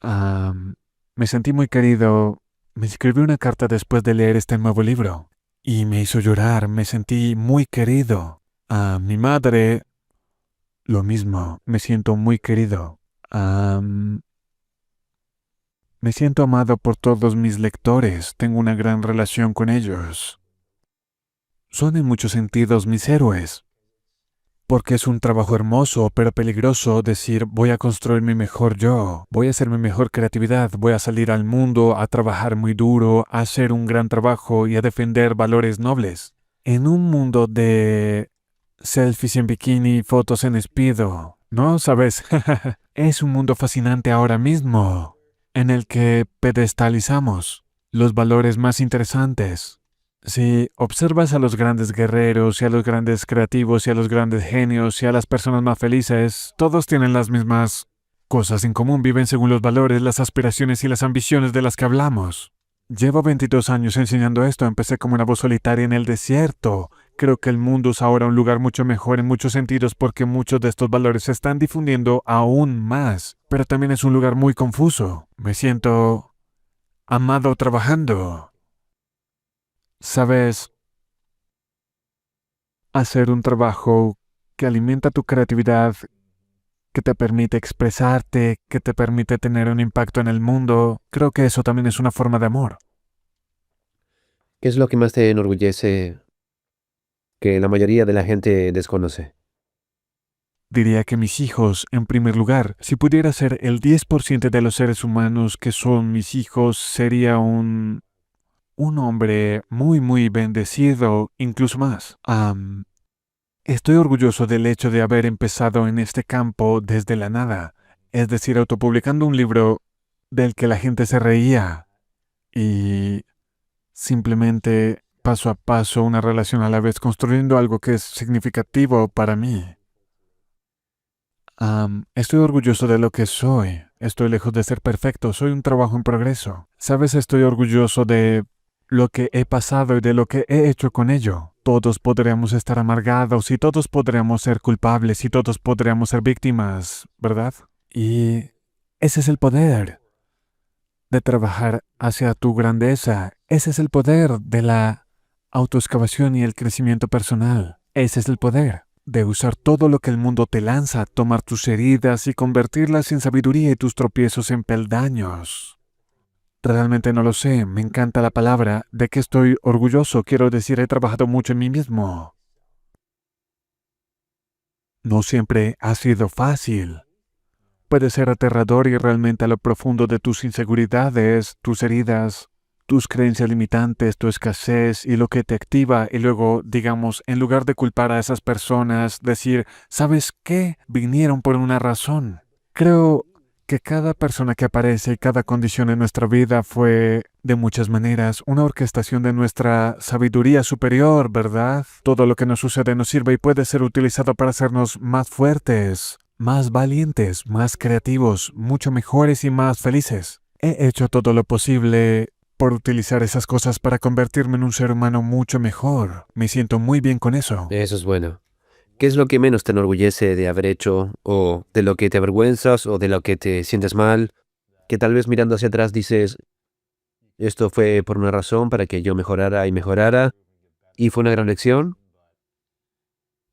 Am, Me sentí muy querido. Me escribió una carta después de leer este nuevo libro y me hizo llorar. Me sentí muy querido. A mi madre, lo mismo. Me siento muy querido. Me siento amado por todos mis lectores. Tengo una gran relación con ellos. Son en muchos sentidos mis héroes. Porque es un trabajo hermoso, pero peligroso decir voy a construir mi mejor yo, voy a hacer mi mejor creatividad, voy a salir al mundo a trabajar muy duro, a hacer un gran trabajo y a defender valores nobles. En un mundo de selfies en bikini, fotos en speedo, ¿no? ¿Sabes? Es un mundo fascinante ahora mismo, en el que pedestalizamos los valores más interesantes. Si observas a los grandes guerreros y a los grandes creativos y a los grandes genios y a las personas más felices, todos tienen las mismas cosas en común, viven según los valores, las aspiraciones y las ambiciones de las que hablamos. Llevo 22 años enseñando esto, empecé como una voz solitaria en el desierto. Creo que el mundo es ahora un lugar mucho mejor en muchos sentidos porque muchos de estos valores se están difundiendo aún más, pero también es un lugar muy confuso. Me siento amado trabajando. ¿Sabes? Hacer un trabajo que alimenta tu creatividad, que te permite expresarte, que te permite tener un impacto en el mundo, creo que eso también es una forma de amor. ¿Qué es lo que más te enorgullece que la mayoría de la gente desconoce? Diría que mis hijos, en primer lugar, si pudiera ser el 10% de los seres humanos que son mis hijos, sería un hombre muy, muy bendecido, incluso más. Estoy orgulloso del hecho de haber empezado en este campo desde la nada, es decir, autopublicando un libro del que la gente se reía y simplemente paso a paso, una relación a la vez, construyendo algo que es significativo para mí. Estoy orgulloso de lo que soy. Estoy lejos de ser perfecto, soy un trabajo en progreso. ¿Sabes? Estoy orgulloso de lo que he pasado y de lo que he hecho con ello. Todos podríamos estar amargados y todos podríamos ser culpables y todos podríamos ser víctimas, ¿verdad? Y ese es el poder de trabajar hacia tu grandeza. Ese es el poder de la autoexcavación y el crecimiento personal. Ese es el poder de usar todo lo que el mundo te lanza, tomar tus heridas y convertirlas en sabiduría y tus tropiezos en peldaños. Realmente no lo sé, me encanta la palabra. ¿De qué estoy orgulloso? Quiero decir, he trabajado mucho en mí mismo. No siempre ha sido fácil. Puede ser aterrador y realmente a lo profundo de tus inseguridades, tus heridas, tus creencias limitantes, tu escasez y lo que te activa y luego, digamos, en lugar de culpar a esas personas, decir, ¿sabes qué? Vinieron por una razón. Creo que cada persona que aparece y cada condición en nuestra vida fue, de muchas maneras, una orquestación de nuestra sabiduría superior, ¿verdad? Todo lo que nos sucede nos sirve y puede ser utilizado para hacernos más fuertes, más valientes, más creativos, mucho mejores y más felices. He hecho todo lo posible por utilizar esas cosas para convertirme en un ser humano mucho mejor. Me siento muy bien con eso. Eso es bueno. ¿Qué es lo que menos te enorgullece de haber hecho, o de lo que te avergüenzas, o de lo que te sientes mal? Que tal vez mirando hacia atrás dices, esto fue por una razón para que yo mejorara y mejorara, y fue una gran lección.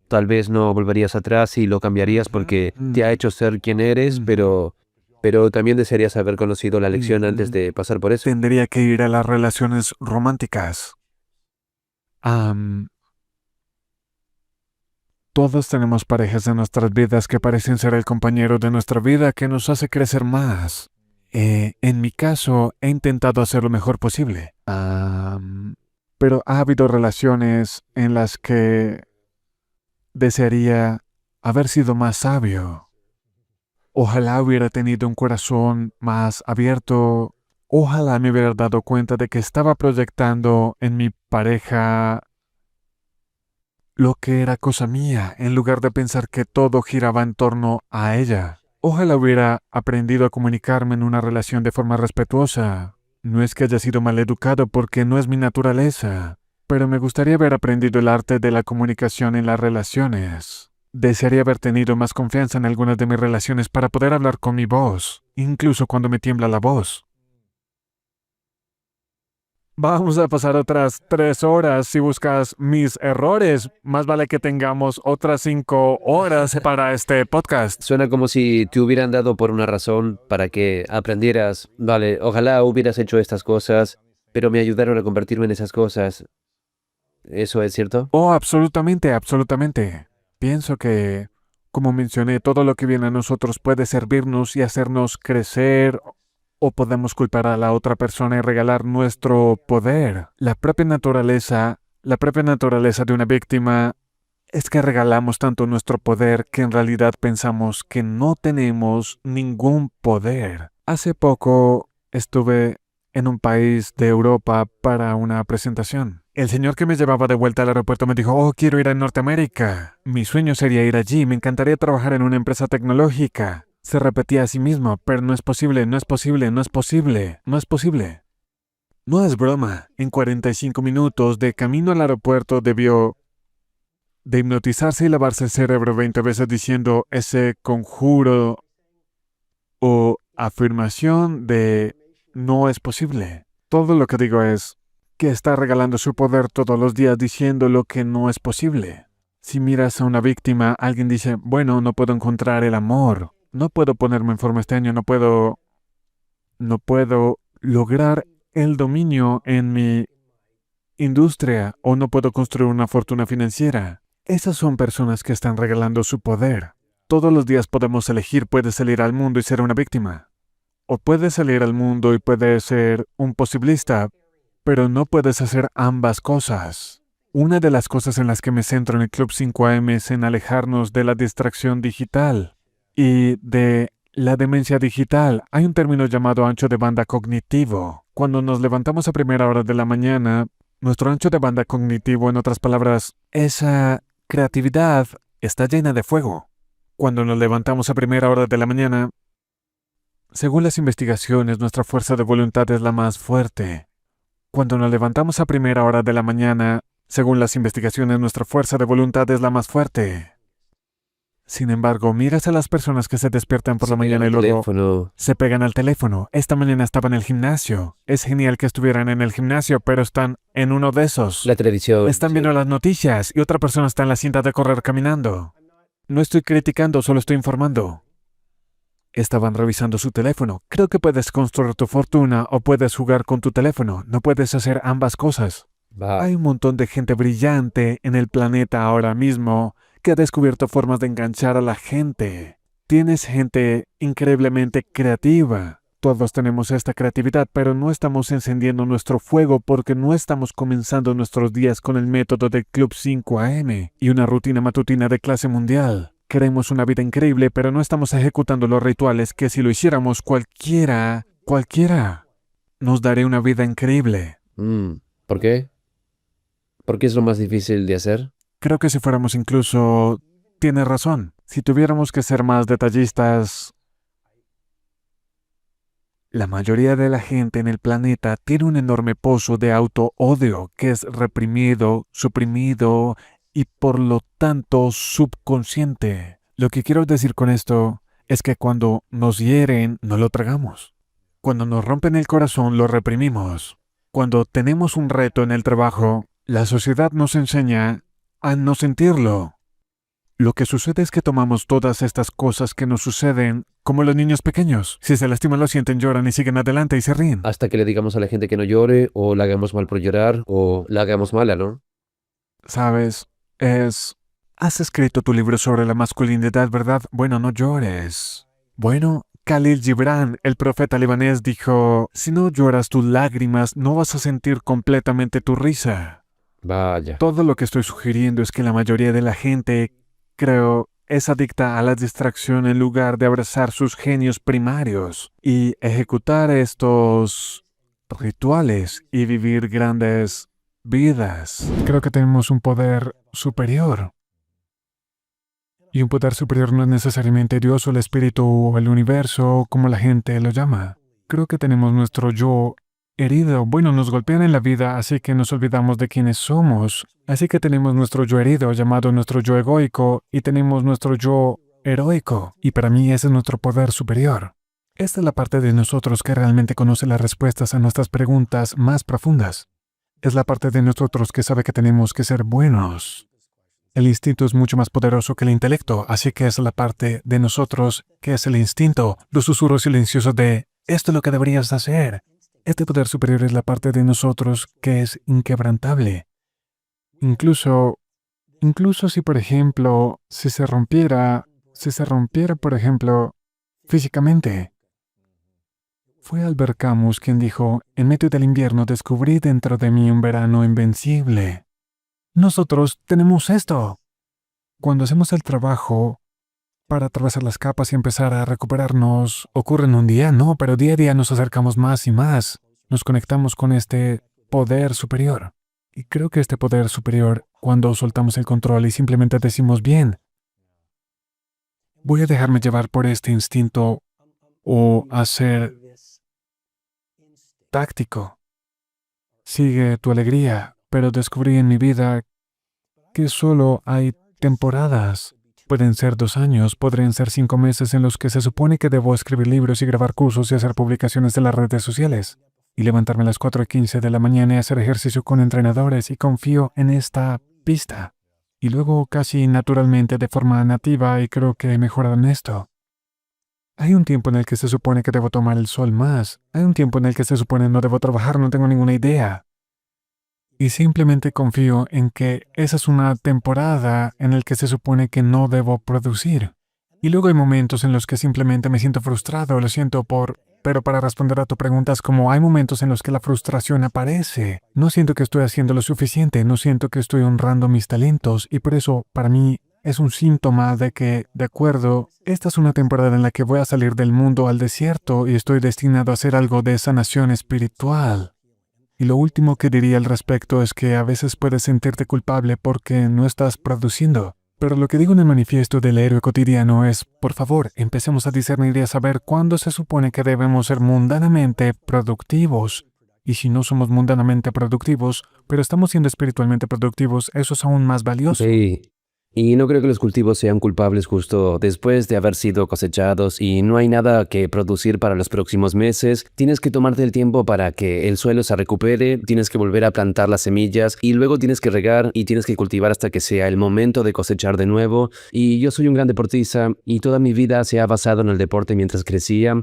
Tal vez no volverías atrás y lo cambiarías porque te ha hecho ser quien eres, pero también desearías haber conocido la lección antes de pasar por eso. Tendría que ir a las relaciones románticas. Todos tenemos parejas en nuestras vidas que parecen ser el compañero de nuestra vida que nos hace crecer más. En mi caso, he intentado hacer lo mejor posible. Pero ha habido relaciones en las que desearía haber sido más sabio. Ojalá hubiera tenido un corazón más abierto. Ojalá me hubiera dado cuenta de que estaba proyectando en mi pareja lo que era cosa mía, en lugar de pensar que todo giraba en torno a ella. Ojalá hubiera aprendido a comunicarme en una relación de forma respetuosa. No es que haya sido mal educado porque no es mi naturaleza, pero me gustaría haber aprendido el arte de la comunicación en las relaciones. Desearía haber tenido más confianza en algunas de mis relaciones para poder hablar con mi voz, incluso cuando me tiembla la voz. Vamos a pasar otras 3 horas si buscas mis errores. Más vale que tengamos otras 5 horas para este podcast. Suena como si te hubieran dado por una razón para que aprendieras. Vale, ojalá hubieras hecho estas cosas, pero me ayudaron a convertirme en esas cosas. ¿Eso es cierto? Oh, absolutamente, absolutamente. Pienso que, como mencioné, todo lo que viene a nosotros puede servirnos y hacernos crecer, o podemos culpar a la otra persona y regalar nuestro poder. La propia naturaleza de una víctima es que regalamos tanto nuestro poder que en realidad pensamos que no tenemos ningún poder. Hace poco estuve en un país de Europa para una presentación. El señor que me llevaba de vuelta al aeropuerto me dijo, oh, quiero ir a Norteamérica. Mi sueño sería ir allí, me encantaría trabajar en una empresa tecnológica. Se repetía a sí mismo, pero no es posible, no es posible, no es posible, no es posible. No es broma. En 45 minutos de camino al aeropuerto debió de hipnotizarse y lavarse el cerebro 20 veces diciendo ese conjuro o afirmación de no es posible. Todo lo que digo es que está regalando su poder todos los días diciendo lo que no es posible. Si miras a una víctima, alguien dice, bueno, no puedo encontrar el amor, no puedo ponerme en forma este año, no puedo lograr el dominio en mi industria o no puedo construir una fortuna financiera. Esas son personas que están regalando su poder. Todos los días podemos elegir, puedes salir al mundo y ser una víctima. O puedes salir al mundo y puedes ser un posibilista, pero no puedes hacer ambas cosas. Una de las cosas en las que me centro en el Club 5am es en alejarnos de la distracción digital y de la demencia digital. Hay un término llamado ancho de banda cognitivo. Cuando nos levantamos a primera hora de la mañana, nuestro ancho de banda cognitivo, en otras palabras, esa creatividad está llena de fuego. Cuando nos levantamos a primera hora de la mañana, según las investigaciones, nuestra fuerza de voluntad es la más fuerte. Cuando nos levantamos a primera hora de la mañana, según las investigaciones, nuestra fuerza de voluntad es la más fuerte. Sin embargo, miras a las personas que se despiertan por la mañana y luego se pegan al teléfono. Esta mañana estaba en el gimnasio. Es genial que estuvieran en el gimnasio, pero están en uno de esos. La televisión. Están viendo las noticias y otra persona está en la cinta de correr caminando. No estoy criticando, solo estoy informando. Estaban revisando su teléfono. Creo que puedes construir tu fortuna o puedes jugar con tu teléfono. No puedes hacer ambas cosas. Hay un montón de gente brillante en el planeta ahora mismo que ha descubierto formas de enganchar a la gente. Tienes gente increíblemente creativa. Todos tenemos esta creatividad, pero no estamos encendiendo nuestro fuego porque no estamos comenzando nuestros días con el método del Club 5am y una rutina matutina de clase mundial. Queremos una vida increíble, pero no estamos ejecutando los rituales que si lo hiciéramos cualquiera, nos daría una vida increíble. ¿Por qué? ¿Por qué es lo más difícil de hacer? Creo que si fuéramos incluso... Tienes razón. Si tuviéramos que ser más detallistas... La mayoría de la gente en el planeta tiene un enorme pozo de auto-odio que es reprimido, suprimido y por lo tanto subconsciente. Lo que quiero decir con esto es que cuando nos hieren, no lo tragamos. Cuando nos rompen el corazón, lo reprimimos. Cuando tenemos un reto en el trabajo, la sociedad nos enseña a no sentirlo. Lo que sucede es que tomamos todas estas cosas que nos suceden como los niños pequeños. Si se lastiman, lo sienten, lloran y siguen adelante y se ríen. Hasta que le digamos a la gente que no llore, o la hagamos mal por llorar, o la hagamos mala, ¿no? ¿Sabes? Has escrito tu libro sobre la masculinidad, ¿verdad? Bueno, no llores. Bueno, Khalil Gibran, el profeta libanés, dijo, si no lloras tus lágrimas, no vas a sentir completamente tu risa. Vaya. Todo lo que estoy sugiriendo es que la mayoría de la gente, creo, es adicta a la distracción en lugar de abrazar sus genios primarios y ejecutar estos rituales y vivir grandes vidas. Creo que tenemos un poder superior. Y un poder superior no es necesariamente Dios o el espíritu o el universo, como la gente lo llama. Creo que tenemos nuestro yo herido. Bueno, nos golpean en la vida, así que nos olvidamos de quiénes somos. Así que tenemos nuestro yo herido, llamado nuestro yo egoico, y tenemos nuestro yo heroico. Y para mí ese es nuestro poder superior. Esta es la parte de nosotros que realmente conoce las respuestas a nuestras preguntas más profundas. Es la parte de nosotros que sabe que tenemos que ser buenos. El instinto es mucho más poderoso que el intelecto, así que es la parte de nosotros que es el instinto, los susurros silenciosos de «esto es lo que deberías hacer». Este poder superior es la parte de nosotros que es inquebrantable. Incluso si, por ejemplo, si se rompiera, por ejemplo, físicamente. Fue Albert Camus quien dijo, en medio del invierno descubrí dentro de mí un verano invencible. Nosotros tenemos esto. Cuando hacemos el trabajo para atravesar las capas y empezar a recuperarnos, ocurre en un día, no, pero día a día nos acercamos más y más. Nos conectamos con este poder superior. Y creo que este poder superior, cuando soltamos el control y simplemente decimos, bien, voy a dejarme llevar por este instinto o hacer táctico. Sigue tu alegría, pero descubrí en mi vida que solo hay temporadas. Pueden ser 2 años, podrían ser 5 meses en los que se supone que debo escribir libros y grabar cursos y hacer publicaciones en las redes sociales. Y levantarme a las 4:15 de la mañana y hacer ejercicio con entrenadores y confío en esta pista. Y luego casi naturalmente de forma nativa y creo que he mejorado en esto. Hay un tiempo en el que se supone que debo tomar el sol más. Hay un tiempo en el que se supone no debo trabajar, no tengo ninguna idea. Y simplemente confío en que esa es una temporada en la que se supone que no debo producir. Y luego hay momentos en los que simplemente me siento frustrado, lo siento Pero para responder a tu pregunta es como hay momentos en los que la frustración aparece. No siento que estoy haciendo lo suficiente, no siento que estoy honrando mis talentos y por eso, para mí, es un síntoma de que, de acuerdo, esta es una temporada en la que voy a salir del mundo al desierto y estoy destinado a hacer algo de sanación espiritual. Y lo último que diría al respecto es que a veces puedes sentirte culpable porque no estás produciendo. Pero lo que digo en el manifiesto del héroe cotidiano es, por favor, empecemos a discernir y a saber cuándo se supone que debemos ser mundanamente productivos. Y si no somos mundanamente productivos, pero estamos siendo espiritualmente productivos, eso es aún más valioso. Sí. Y no creo que los cultivos sean culpables justo después de haber sido cosechados y no hay nada que producir para los próximos meses. Tienes que tomarte el tiempo para que el suelo se recupere, tienes que volver a plantar las semillas y luego tienes que regar y tienes que cultivar hasta que sea el momento de cosechar de nuevo. Y yo soy un gran deportista y toda mi vida se ha basado en el deporte mientras crecía.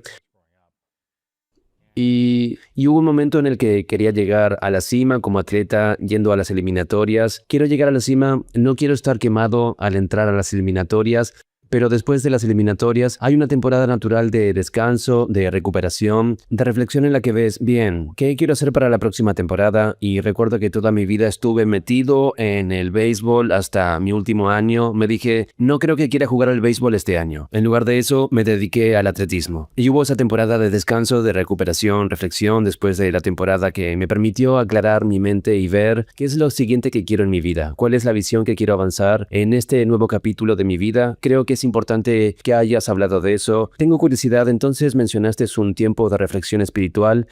Y hubo un momento en el que quería llegar a la cima como atleta yendo a las eliminatorias. Quiero llegar a la cima, no quiero estar quemado al entrar a las eliminatorias, pero después de las eliminatorias hay una temporada natural de descanso, de recuperación, de reflexión en la que ves, bien, ¿qué quiero hacer para la próxima temporada? Y recuerdo que toda mi vida estuve metido en el béisbol hasta mi último año. Me dije, no creo que quiera jugar al béisbol este año. En lugar de eso, me dediqué al atletismo. Y hubo esa temporada de descanso, de recuperación, reflexión después de la temporada que me permitió aclarar mi mente y ver qué es lo siguiente que quiero en mi vida, cuál es la visión que quiero avanzar en este nuevo capítulo de mi vida. Creo que es importante que hayas hablado de eso. Tengo curiosidad, entonces mencionaste un tiempo de reflexión espiritual.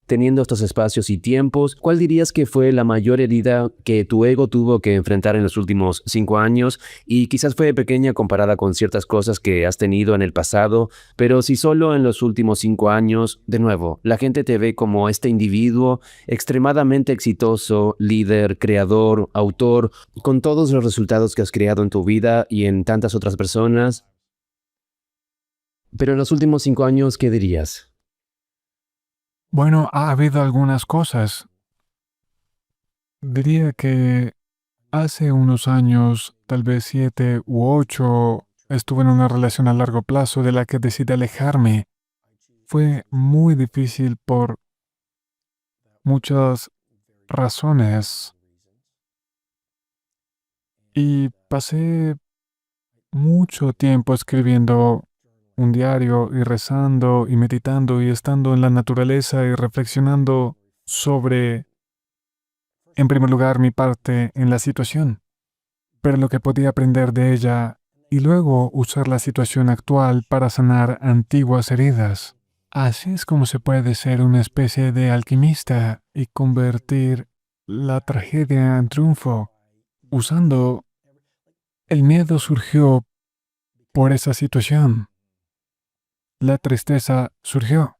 Teniendo estos espacios y tiempos, ¿cuál dirías que fue la mayor herida que tu ego tuvo que enfrentar en los últimos 5 años? Y quizás fue pequeña comparada con ciertas cosas que has tenido en el pasado, pero si solo en los últimos 5 años, de nuevo, la gente te ve como este individuo extremadamente exitoso, líder, creador, autor, con todos los resultados que has creado en tu vida y en tantas otras personas. Pero en los últimos 5 años, ¿qué dirías? Bueno, ha habido algunas cosas. Diría que hace unos años, tal vez 7 u 8, estuve en una relación a largo plazo de la que decidí alejarme. Fue muy difícil por muchas razones y pasé mucho tiempo escribiendo un diario y rezando y meditando y estando en la naturaleza y reflexionando sobre, en primer lugar, mi parte en la situación, pero lo que podía aprender de ella y luego usar la situación actual para sanar antiguas heridas. Así es como se puede ser una especie de alquimista y convertir la tragedia en triunfo. Usando el miedo surgió por esa situación. la tristeza surgió.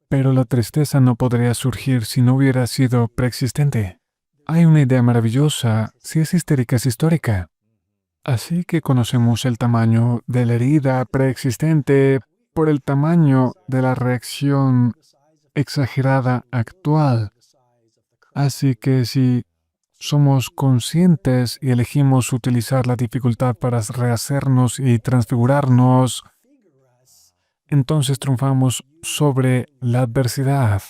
Pero la tristeza no podría surgir si no hubiera sido preexistente. Hay una idea maravillosa: si es histérica, es histórica. Así que conocemos el tamaño de la herida preexistente por el tamaño de la reacción exagerada actual. Así que si somos conscientes y elegimos utilizar la dificultad para rehacernos y transfigurarnos, entonces triunfamos sobre la adversidad.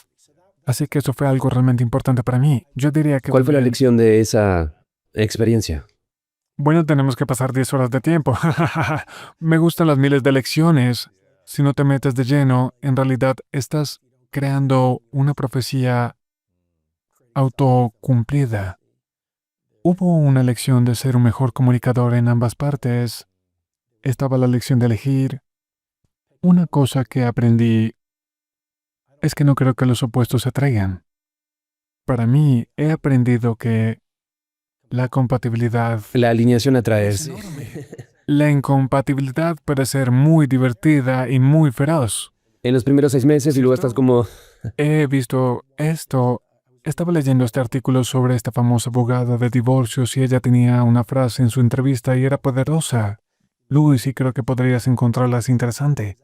Así que eso fue algo realmente importante para mí. Yo diría que... ¿Cuál fue la lección de esa experiencia? Bueno, tenemos que pasar 10 horas de tiempo. Me gustan las miles de lecciones. Si no te metes de lleno, en realidad estás creando una profecía autocumplida. Hubo una lección de ser un mejor comunicador en ambas partes. Estaba la lección de elegir. Una cosa que aprendí es que no creo que los opuestos se atraigan. Para mí, he aprendido que la compatibilidad... La alineación atrae. Sí. La incompatibilidad puede ser muy divertida y muy feroz. En los primeros 6 meses y luego estás como... He visto esto. Estaba leyendo este artículo sobre esta famosa abogada de divorcios y ella tenía una frase en su entrevista y era poderosa. Luis, y creo que podrías encontrarlas interesante.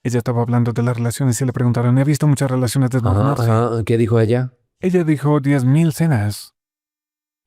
Ella estaba hablando de las relaciones y le preguntaron: he visto muchas relaciones desmoronarse. ¿Qué dijo ella? Ella dijo 10,000 cenas.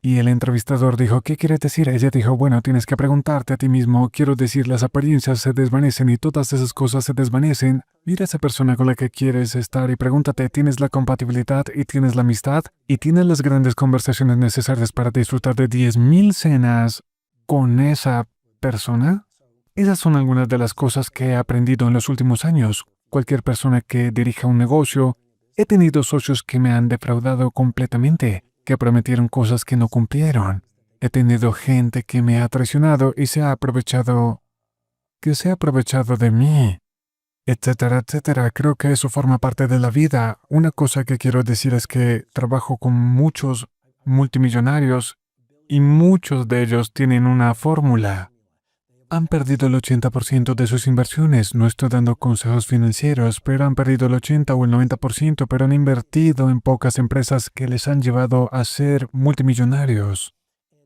Y el entrevistador dijo: ¿qué quiere decir? Ella dijo: bueno, tienes que preguntarte a ti mismo. Quiero decir, las apariencias se desvanecen y todas esas cosas se desvanecen. Mira a esa persona con la que quieres estar y pregúntate: ¿tienes la compatibilidad y tienes la amistad? ¿Y tienes las grandes conversaciones necesarias para disfrutar de 10,000 cenas con esa persona? Esas son algunas de las cosas que he aprendido en los últimos años. Cualquier persona que dirija un negocio, he tenido socios que me han defraudado completamente, que prometieron cosas que no cumplieron. He tenido gente que me ha traicionado y se ha aprovechado de mí, etcétera, etcétera. Creo que eso forma parte de la vida. Una cosa que quiero decir es que trabajo con muchos multimillonarios y muchos de ellos tienen una fórmula. Han perdido el 80% de sus inversiones. No estoy dando consejos financieros, pero han perdido el 80 o el 90%, pero han invertido en pocas empresas que les han llevado a ser multimillonarios.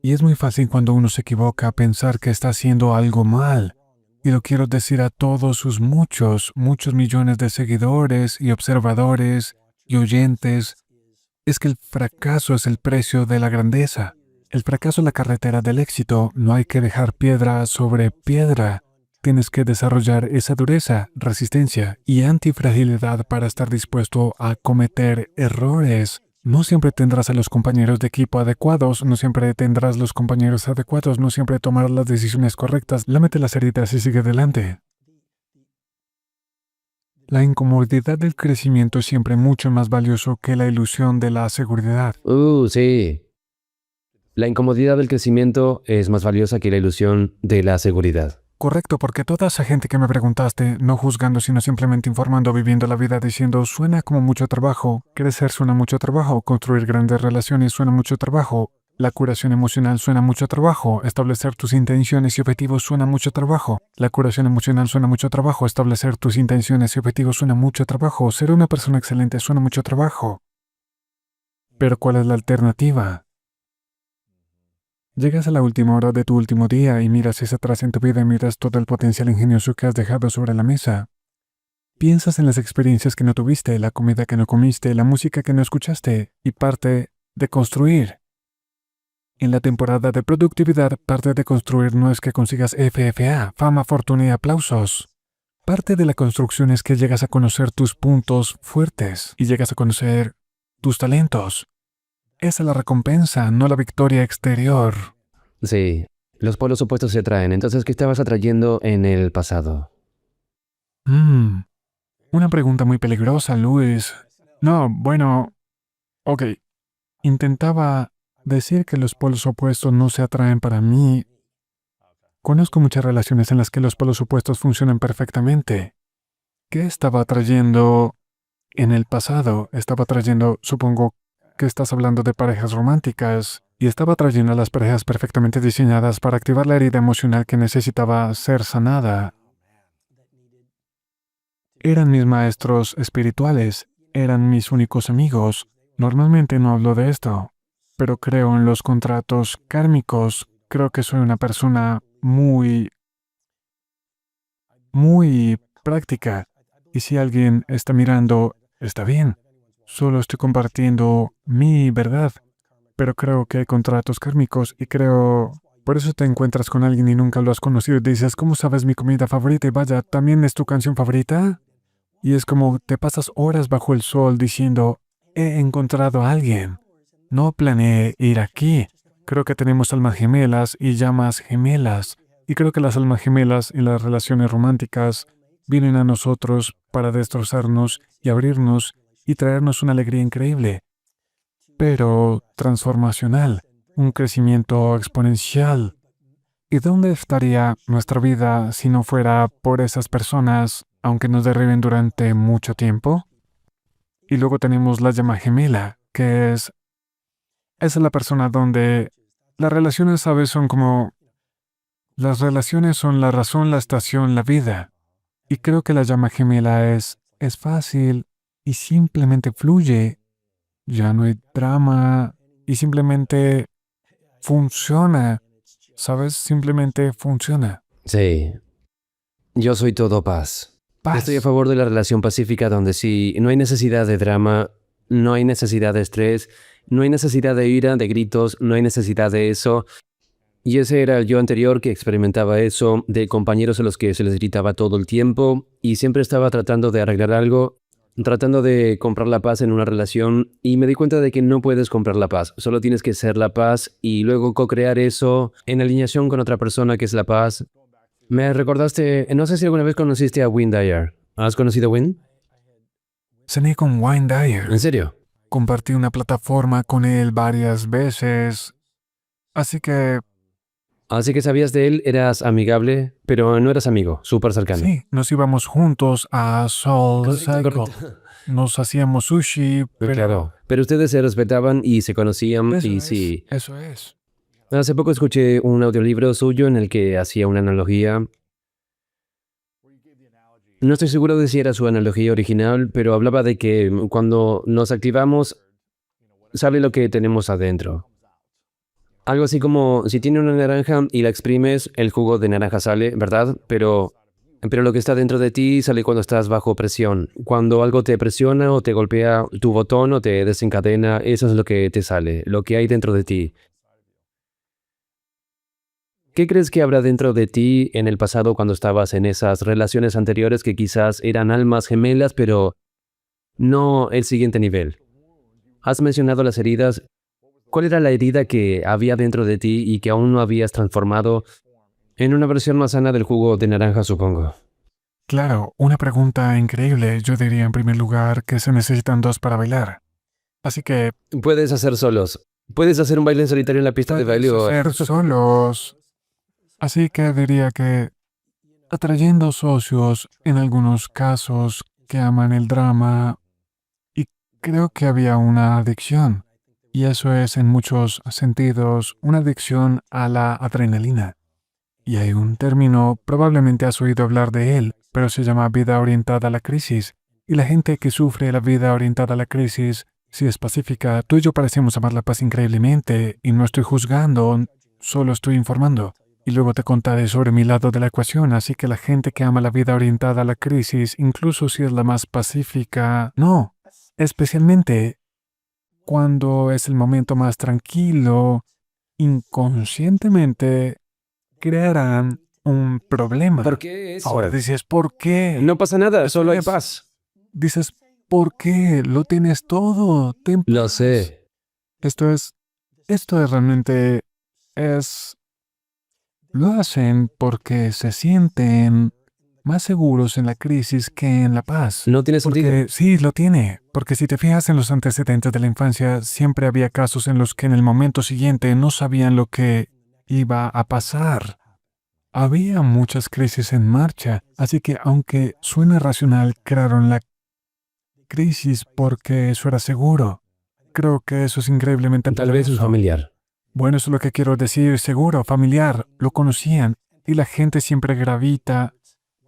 Y es muy fácil cuando uno se equivoca pensar que está haciendo algo mal. Y lo quiero decir a todos sus muchos millones de seguidores y observadores y oyentes, es que el fracaso es el precio de la grandeza. El fracaso es la carretera del éxito. No hay que dejar piedra sobre piedra. Tienes que desarrollar esa dureza, resistencia y antifragilidad para estar dispuesto a cometer errores. No siempre tendrás a los compañeros de equipo adecuados, no siempre tendrás los compañeros adecuados, no siempre tomarás las decisiones correctas. Lámete las heridas y sigue adelante. La incomodidad del crecimiento es siempre mucho más valioso que la ilusión de la seguridad. Sí. La incomodidad del crecimiento es más valiosa que la ilusión de la seguridad. Correcto, porque toda esa gente que me preguntaste, no juzgando, sino simplemente informando, viviendo la vida diciendo: suena como mucho trabajo, crecer suena mucho trabajo, construir grandes relaciones suena mucho trabajo, la curación emocional suena mucho trabajo, establecer tus intenciones y objetivos suena mucho trabajo, la curación emocional suena mucho trabajo, establecer tus intenciones y objetivos suena mucho trabajo, ser una persona excelente suena mucho trabajo. Pero ¿cuál es la alternativa? Llegas a la última hora de tu último día y miras hacia atrás en tu vida y miras todo el potencial ingenioso que has dejado sobre la mesa. Piensas en las experiencias que no tuviste, la comida que no comiste, la música que no escuchaste, y parte de construir. En la temporada de productividad, parte de construir no es que consigas FFA, fama, fortuna y aplausos. Parte de la construcción es que llegas a conocer tus puntos fuertes y llegas a conocer tus talentos. Esa es la recompensa, no la victoria exterior. Sí, los polos opuestos se atraen. Entonces, ¿qué estabas atrayendo en el pasado? Una pregunta muy peligrosa, Luis. No, bueno, ok. Intentaba decir que los polos opuestos no se atraen para mí. Conozco muchas relaciones en las que los polos opuestos funcionan perfectamente. ¿Qué estaba atrayendo en el pasado? Estaba atrayendo, supongo que estás hablando de parejas románticas, y estaba atrayendo a las parejas perfectamente diseñadas para activar la herida emocional que necesitaba ser sanada. Eran mis maestros espirituales, eran mis únicos amigos. Normalmente no hablo de esto, pero creo en los contratos kármicos. Creo que soy una persona muy práctica. Y si alguien está mirando, está bien. Solo estoy compartiendo mi verdad. Pero creo que hay contratos kármicos y creo... Por eso te encuentras con alguien y nunca lo has conocido y dices, ¿cómo sabes mi comida favorita? Y vaya, ¿también es tu canción favorita? Y es como te pasas horas bajo el sol diciendo, he encontrado a alguien. No planeé ir aquí. Creo que tenemos almas gemelas y llamas gemelas. Y creo que las almas gemelas y las relaciones románticas vienen a nosotros para destrozarnos y abrirnos y traernos una alegría increíble, pero transformacional, un crecimiento exponencial. ¿Y dónde estaría nuestra vida si no fuera por esas personas, aunque nos derriben durante mucho tiempo? Y luego tenemos la llama gemela, que es la persona donde las relaciones, ¿sabes? Son como... Las relaciones son la razón, la estación, la vida. Y creo que la llama gemela es fácil y simplemente fluye. Ya no hay drama y simplemente funciona. ¿Sabes? Simplemente funciona. Sí, yo soy todo paz. Estoy a Paz. favor de la relación pacífica donde sí, no hay necesidad de drama, no hay necesidad de estrés, no hay necesidad de ira, de gritos, no hay necesidad de eso. Y ese era el yo anterior que experimentaba eso, de compañeros a los que se les gritaba todo el tiempo y siempre estaba tratando de arreglar algo, tratando de comprar la paz en una relación y me di cuenta de que no puedes comprar la paz, solo tienes que ser la paz y luego co-crear eso en alineación con otra persona que es la paz. Me recordaste, no sé si alguna vez conociste a Wayne Dyer. ¿Has conocido a Wayne? Cené con Wayne ¿En Dyer. serio? Compartí una plataforma con él varias veces. Así que, Así que sabías de él, eras amigable, pero no eras amigo, súper cercano. sí, nos íbamos juntos a Soul Cycle. Nos hacíamos sushi, pero... Claro, pero ustedes se respetaban y se conocían Eso y es, sí. eso es. Hace poco escuché un audiolibro suyo en el que hacía una analogía. No estoy seguro de si era su analogía original, pero hablaba de que cuando nos activamos, sale lo que tenemos adentro. Algo así como si tiene una naranja y la exprimes, el jugo de naranja sale, ¿verdad? Pero lo que está dentro de ti sale cuando estás bajo presión. Cuando algo te presiona o te golpea tu botón o te desencadena, eso es lo que te sale, lo que hay dentro de ti. ¿Qué crees que habrá dentro de ti en el pasado cuando estabas en esas relaciones anteriores que quizás eran almas gemelas, pero no el siguiente nivel? Has mencionado las heridas. ¿Cuál era la herida que había dentro de ti y que aún no habías transformado en una versión más sana del jugo de naranja, supongo? Claro, una pregunta increíble. Yo diría en primer lugar que se necesitan dos para bailar. Así que Puedes hacer solos. Puedes hacer un baile en solitario en la pista de baile o... ser solos. Así que diría que atrayendo socios en algunos casos que aman el drama y creo que había una adicción. Y eso es en muchos sentidos una adicción a la adrenalina. Y hay un término, probablemente has oído hablar de él, pero se llama vida orientada a la crisis. Y la gente que sufre la vida orientada a la crisis, si es pacífica, tú y yo parecemos amar la paz increíblemente y no estoy juzgando, solo estoy informando. Y luego te contaré sobre mi lado de la ecuación, así que la gente que ama la vida orientada a la crisis, incluso si es la más pacífica, no. Especialmente cuando es el momento más tranquilo, inconscientemente crearán un problema. ¿Por qué eso? Ahora dices, ¿por qué? No pasa nada, Eso solo hay es. paz. Dices, ¿por qué? Lo tienes todo. Ten Lo paz. sé. Esto es realmente, lo hacen porque se sienten más seguros en la crisis que en la paz. No tiene sentido. Porque sí, lo tiene. Porque si te fijas en los antecedentes de la infancia, siempre había casos en los que en el momento siguiente no sabían lo que iba a pasar. Había muchas crisis en marcha, así que aunque suene racional, crearon la crisis porque eso era seguro. Creo que eso es increíblemente Tal vez es poderoso. familiar. Bueno, eso es lo que quiero decir, seguro, familiar, lo conocían, y la gente siempre gravita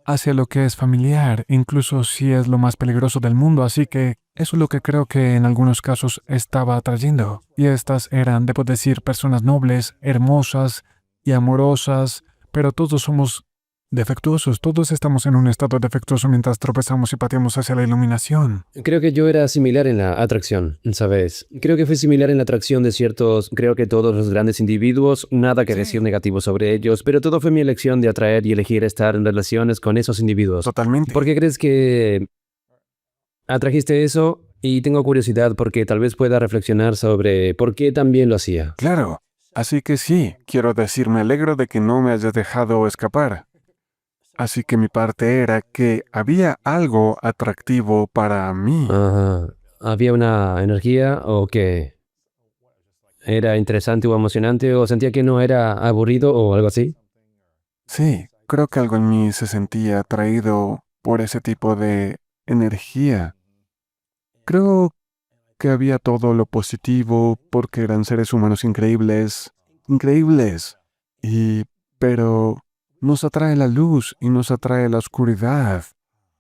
hacia lo que es familiar, incluso si es lo más peligroso del mundo, así que eso es lo que creo que en algunos casos estaba atrayendo. Y estas eran, debo decir, personas nobles, hermosas y amorosas, pero todos somos defectuosos, todos estamos en un estado defectuoso mientras tropezamos y pateamos hacia la iluminación. Creo que yo era similar en la atracción, ¿sabes? Creo que fue similar en la atracción de ciertos, creo que todos los grandes individuos, nada que decir negativo sobre ellos, pero todo fue mi elección de atraer y elegir estar en relaciones con esos individuos. Totalmente. ¿Por qué crees que atrajiste eso? Y tengo curiosidad porque tal vez pueda reflexionar sobre por qué también lo hacía. Claro. Así que sí, quiero decir, me alegro de que no me hayas dejado escapar. Así que mi parte era que había algo atractivo para mí. Ajá. ¿Había una energía o que era interesante o emocionante o sentía que no era aburrido o algo así? Sí, creo que algo en mí se sentía atraído por ese tipo de energía. Creo que había todo lo positivo porque eran seres humanos increíbles, increíbles. Pero nos atrae la luz y nos atrae la oscuridad.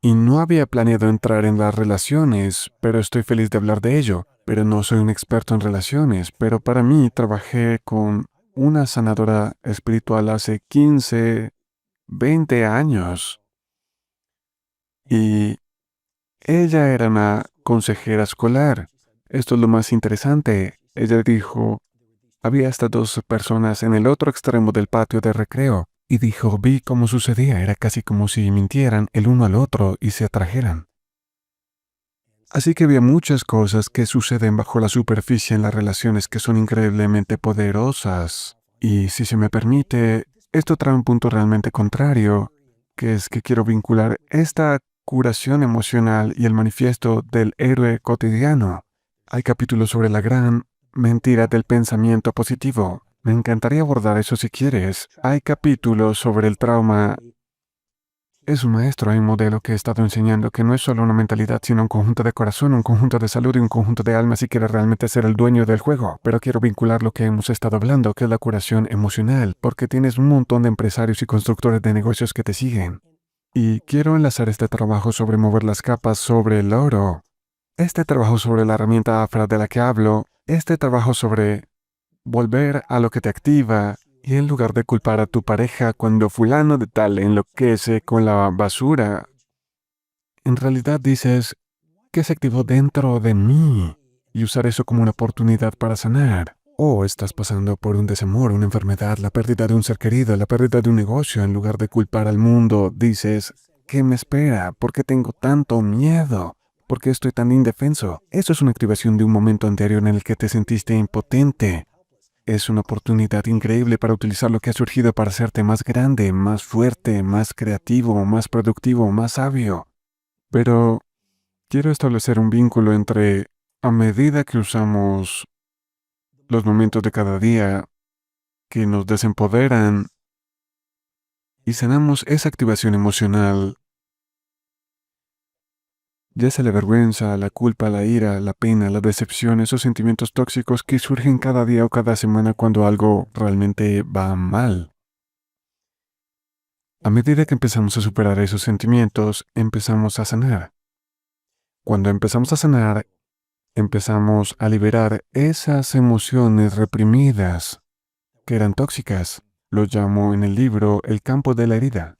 Y no había planeado entrar en las relaciones, pero estoy feliz de hablar de ello. Pero no soy un experto en relaciones, pero para mí trabajé con una sanadora espiritual hace 15, 20 años. Y ella era una consejera escolar. Esto es lo más interesante. Ella dijo, había hasta 2 personas en el otro extremo del patio de recreo. Y dijo, vi cómo sucedía. Era casi como si mintieran el uno al otro y se atrajeran. Así que había muchas cosas que suceden bajo la superficie en las relaciones que son increíblemente poderosas. Y si se me permite, esto trae un punto realmente contrario, que es que quiero vincular esta curación emocional y el manifiesto del héroe cotidiano. Hay capítulos sobre la gran mentira del pensamiento positivo. Me encantaría abordar eso si quieres. Hay capítulos sobre el trauma. Es un maestro, hay un modelo que he estado enseñando que no es solo una mentalidad, sino un conjunto de corazón, un conjunto de salud y un conjunto de alma si quieres realmente ser el dueño del juego. Pero quiero vincular lo que hemos estado hablando, que es la curación emocional, porque tienes un montón de empresarios y constructores de negocios que te siguen. Y quiero enlazar este trabajo sobre mover las capas sobre el oro, este trabajo sobre la herramienta afra de la que hablo, este trabajo sobre volver a lo que te activa, y en lugar de culpar a tu pareja cuando fulano de tal enloquece con la basura, en realidad dices, ¿qué se activó dentro de mí? Y usar eso como una oportunidad para sanar. O estás pasando por un desamor, una enfermedad, la pérdida de un ser querido, la pérdida de un negocio. En lugar de culpar al mundo, dices, ¿qué me espera? ¿Por qué tengo tanto miedo? ¿Por qué estoy tan indefenso? Eso es una activación de un momento anterior en el que te sentiste impotente. Es una oportunidad increíble para utilizar lo que ha surgido para hacerte más grande, más fuerte, más creativo, más productivo, más sabio. Pero quiero establecer un vínculo entre, a medida que usamos los momentos de cada día que nos desempoderan y sanamos esa activación emocional, ya sea la vergüenza, la culpa, la ira, la pena, la decepción, esos sentimientos tóxicos que surgen cada día o cada semana cuando algo realmente va mal. A medida que empezamos a superar esos sentimientos, empezamos a sanar. Cuando empezamos a sanar, empezamos a liberar esas emociones reprimidas que eran tóxicas. Lo llamo en el libro el campo de la herida.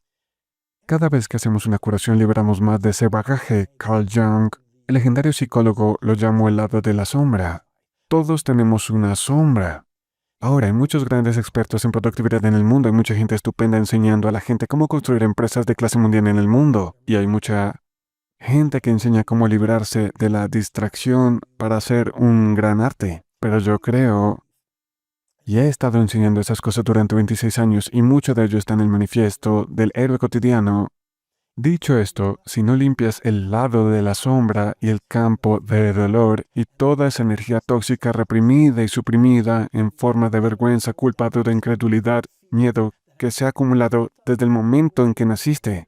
Cada vez que hacemos una curación liberamos más de ese bagaje. Carl Jung, el legendario psicólogo, lo llamó el lado de la sombra. Todos tenemos una sombra. Ahora, hay muchos grandes expertos en productividad en el mundo, hay mucha gente estupenda enseñando a la gente cómo construir empresas de clase mundial en el mundo, y hay mucha gente que enseña cómo librarse de la distracción para hacer un gran arte. Pero yo creo, y he estado enseñando esas cosas durante 26 años, y mucho de ello está en el manifiesto del héroe cotidiano. Dicho esto, si no limpias el lado de la sombra y el campo de dolor y toda esa energía tóxica reprimida y suprimida en forma de vergüenza, culpa, duda, incredulidad, miedo, que se ha acumulado desde el momento en que naciste,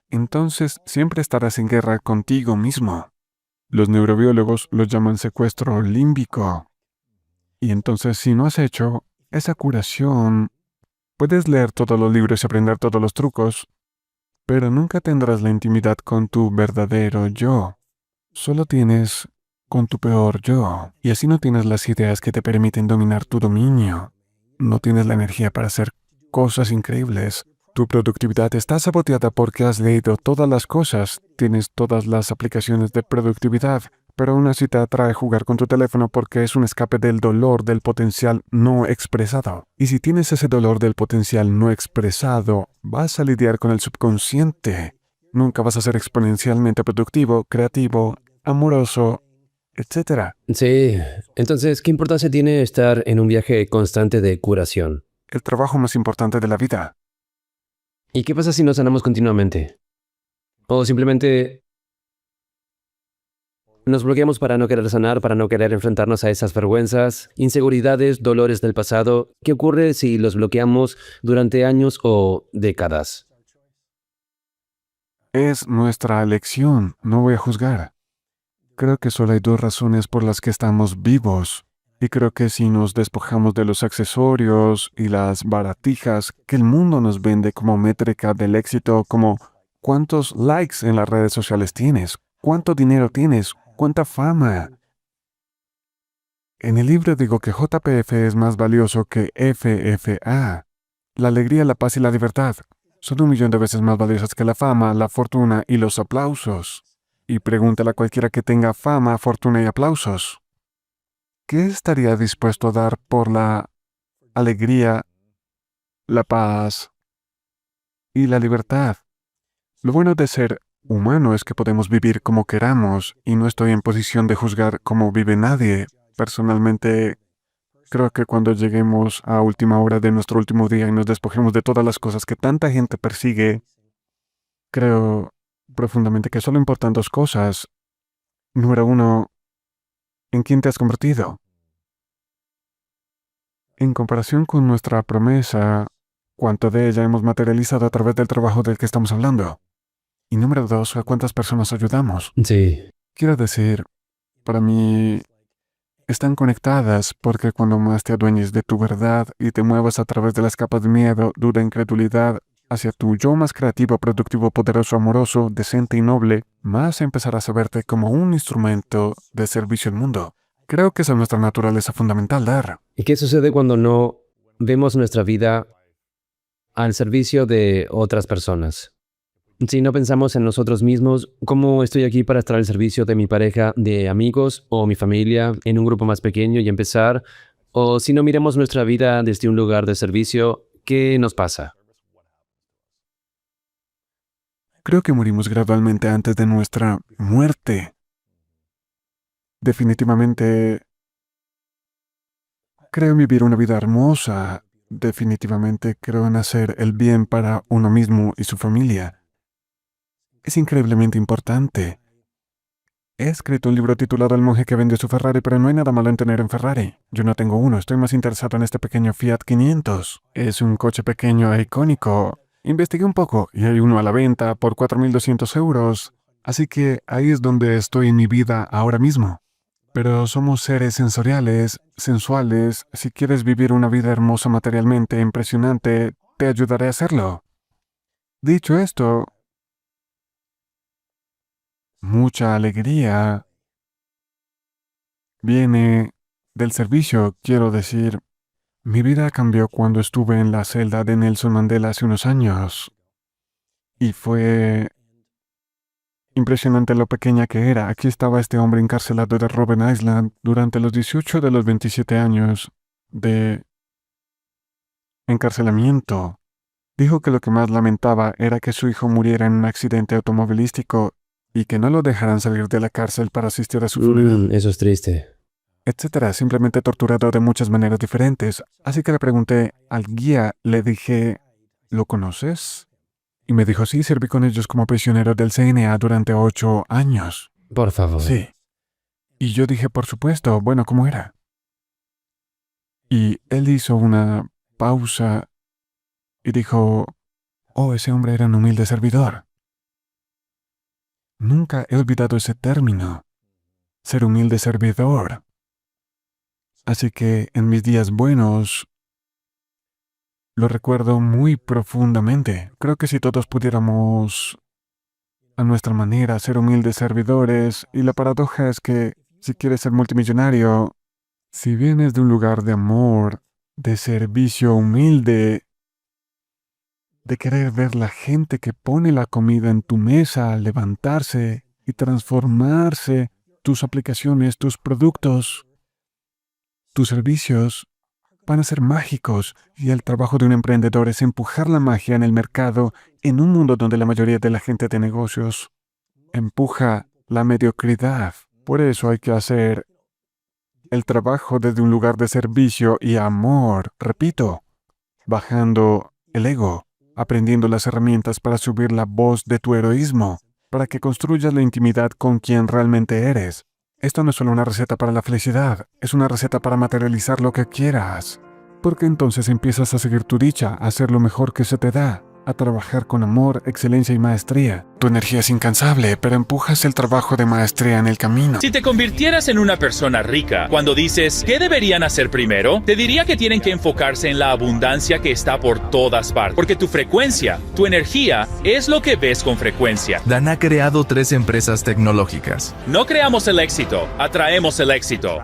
entonces siempre estarás en guerra contigo mismo. Los neurobiólogos lo llaman secuestro límbico. Y entonces si no has hecho esa curación, puedes leer todos los libros y aprender todos los trucos, pero nunca tendrás la intimidad con tu verdadero yo. Solo tienes con tu peor yo. Y así no tienes las ideas que te permiten dominar tu dominio. No tienes la energía para hacer cosas increíbles. Tu productividad está saboteada porque has leído todas las cosas, tienes todas las aplicaciones de productividad, pero aún así te atrae jugar con tu teléfono porque es un escape del dolor del potencial no expresado. Y si tienes ese dolor del potencial no expresado, vas a lidiar con el subconsciente. Nunca vas a ser exponencialmente productivo, creativo, amoroso, etc. Sí, entonces, ¿qué importancia tiene estar en un viaje constante de curación? El trabajo más importante de la vida. ¿Y qué pasa si nos sanamos continuamente? O simplemente nos bloqueamos para no querer sanar, para no querer enfrentarnos a esas vergüenzas, inseguridades, dolores del pasado. ¿Qué ocurre si los bloqueamos durante años o décadas? Es nuestra elección, no voy a juzgar. Creo que solo hay dos razones por las que estamos vivos. Y creo que si nos despojamos de los accesorios y las baratijas que el mundo nos vende como métrica del éxito, como cuántos likes en las redes sociales tienes, cuánto dinero tienes, cuánta fama. En el libro digo que JPF es más valioso que FFA. La alegría, la paz y la libertad son 1.000.000 de veces más valiosas que la fama, la fortuna y los aplausos. Y pregúntale a cualquiera que tenga fama, fortuna y aplausos. ¿Qué estaría dispuesto a dar por la alegría, la paz y la libertad? Lo bueno de ser humano es que podemos vivir como queramos y no estoy en posición de juzgar cómo vive nadie. Personalmente, creo que cuando lleguemos a última hora de nuestro último día y nos despojemos de todas las cosas que tanta gente persigue, creo profundamente que solo importan dos cosas. Número uno, ¿en quién te has convertido? En comparación con nuestra promesa, ¿cuánto de ella hemos materializado a través del trabajo del que estamos hablando? Y número dos, ¿a cuántas personas ayudamos? Sí. Quiero decir, para mí, están conectadas porque cuando más te adueñes de tu verdad y te muevas a través de las capas de miedo, duda, incredulidad, hacia tu yo más creativo, productivo, poderoso, amoroso, decente y noble, más empezarás a verte como un instrumento de servicio al mundo. Creo que esa es nuestra naturaleza fundamental, dar. ¿Y qué sucede cuando no vemos nuestra vida al servicio de otras personas? Si no pensamos en nosotros mismos, ¿cómo estoy aquí para estar al servicio de mi pareja, de amigos o mi familia en un grupo más pequeño y empezar? O si no miramos nuestra vida desde un lugar de servicio, ¿qué nos pasa? Creo que morimos gradualmente antes de nuestra muerte. Definitivamente, creo en vivir una vida hermosa. Definitivamente creo en hacer el bien para uno mismo y su familia. Es increíblemente importante. He escrito un libro titulado El monje que vendió su Ferrari, pero no hay nada malo en tener un Ferrari. Yo no tengo uno, estoy más interesado en este pequeño Fiat 500. Es un coche pequeño e icónico. Investigué un poco y hay uno a la venta por 4.200 euros. Así que ahí es donde estoy en mi vida ahora mismo. Pero somos seres sensoriales, sensuales. Si quieres vivir una vida hermosa materialmente, impresionante, te ayudaré a hacerlo. Dicho esto, mucha alegría viene del servicio, quiero decir. Mi vida cambió cuando estuve en la celda de Nelson Mandela hace unos años. Y fue impresionante lo pequeña que era. Aquí estaba este hombre encarcelado de Robben Island durante los 18 de los 27 años de encarcelamiento. Dijo que lo que más lamentaba era que su hijo muriera en un accidente automovilístico y que no lo dejaran salir de la cárcel para asistir a su funeral, Eso es triste. etcétera, simplemente torturado de muchas maneras diferentes. Así que le pregunté al guía, le dije, ¿lo conoces? Y me dijo, sí, serví con ellos como prisionero del CNA durante 8 años. Por favor. Sí. Y yo dije, por supuesto, bueno, ¿cómo era? Y él hizo una pausa y dijo, oh, ese hombre era un humilde servidor. Nunca he olvidado ese término, ser humilde servidor. Así que en mis días buenos, Lo recuerdo muy profundamente. Creo que si todos pudiéramos, a nuestra manera, ser humildes servidores, y la paradoja es que si quieres ser multimillonario, si vienes de un lugar de amor, de servicio humilde, de querer ver la gente que pone la comida en tu mesa, levantarse y transformarse, tus aplicaciones, tus productos, tus servicios van a ser mágicos, y el trabajo de un emprendedor es empujar la magia en el mercado en un mundo donde la mayoría de la gente de negocios empuja la mediocridad. Por eso hay que hacer el trabajo desde un lugar de servicio y amor, repito, bajando el ego, aprendiendo las herramientas para subir la voz de tu heroísmo, para que construyas la intimidad con quien realmente eres. Esto no es solo una receta para la felicidad, es una receta para materializar lo que quieras. Porque entonces empiezas a seguir tu dicha, a hacer lo mejor que se te da, a trabajar con amor, excelencia y maestría. Tu energía es incansable, pero empujas el trabajo de maestría en el camino. Si te convirtieras en una persona rica, cuando dices, ¿qué deberían hacer primero? Te diría que tienen que enfocarse en la abundancia que está por todas partes. Porque tu frecuencia, tu energía, es lo que ves con frecuencia. Dan ha creado 3 empresas tecnológicas. No creamos el éxito, atraemos el éxito.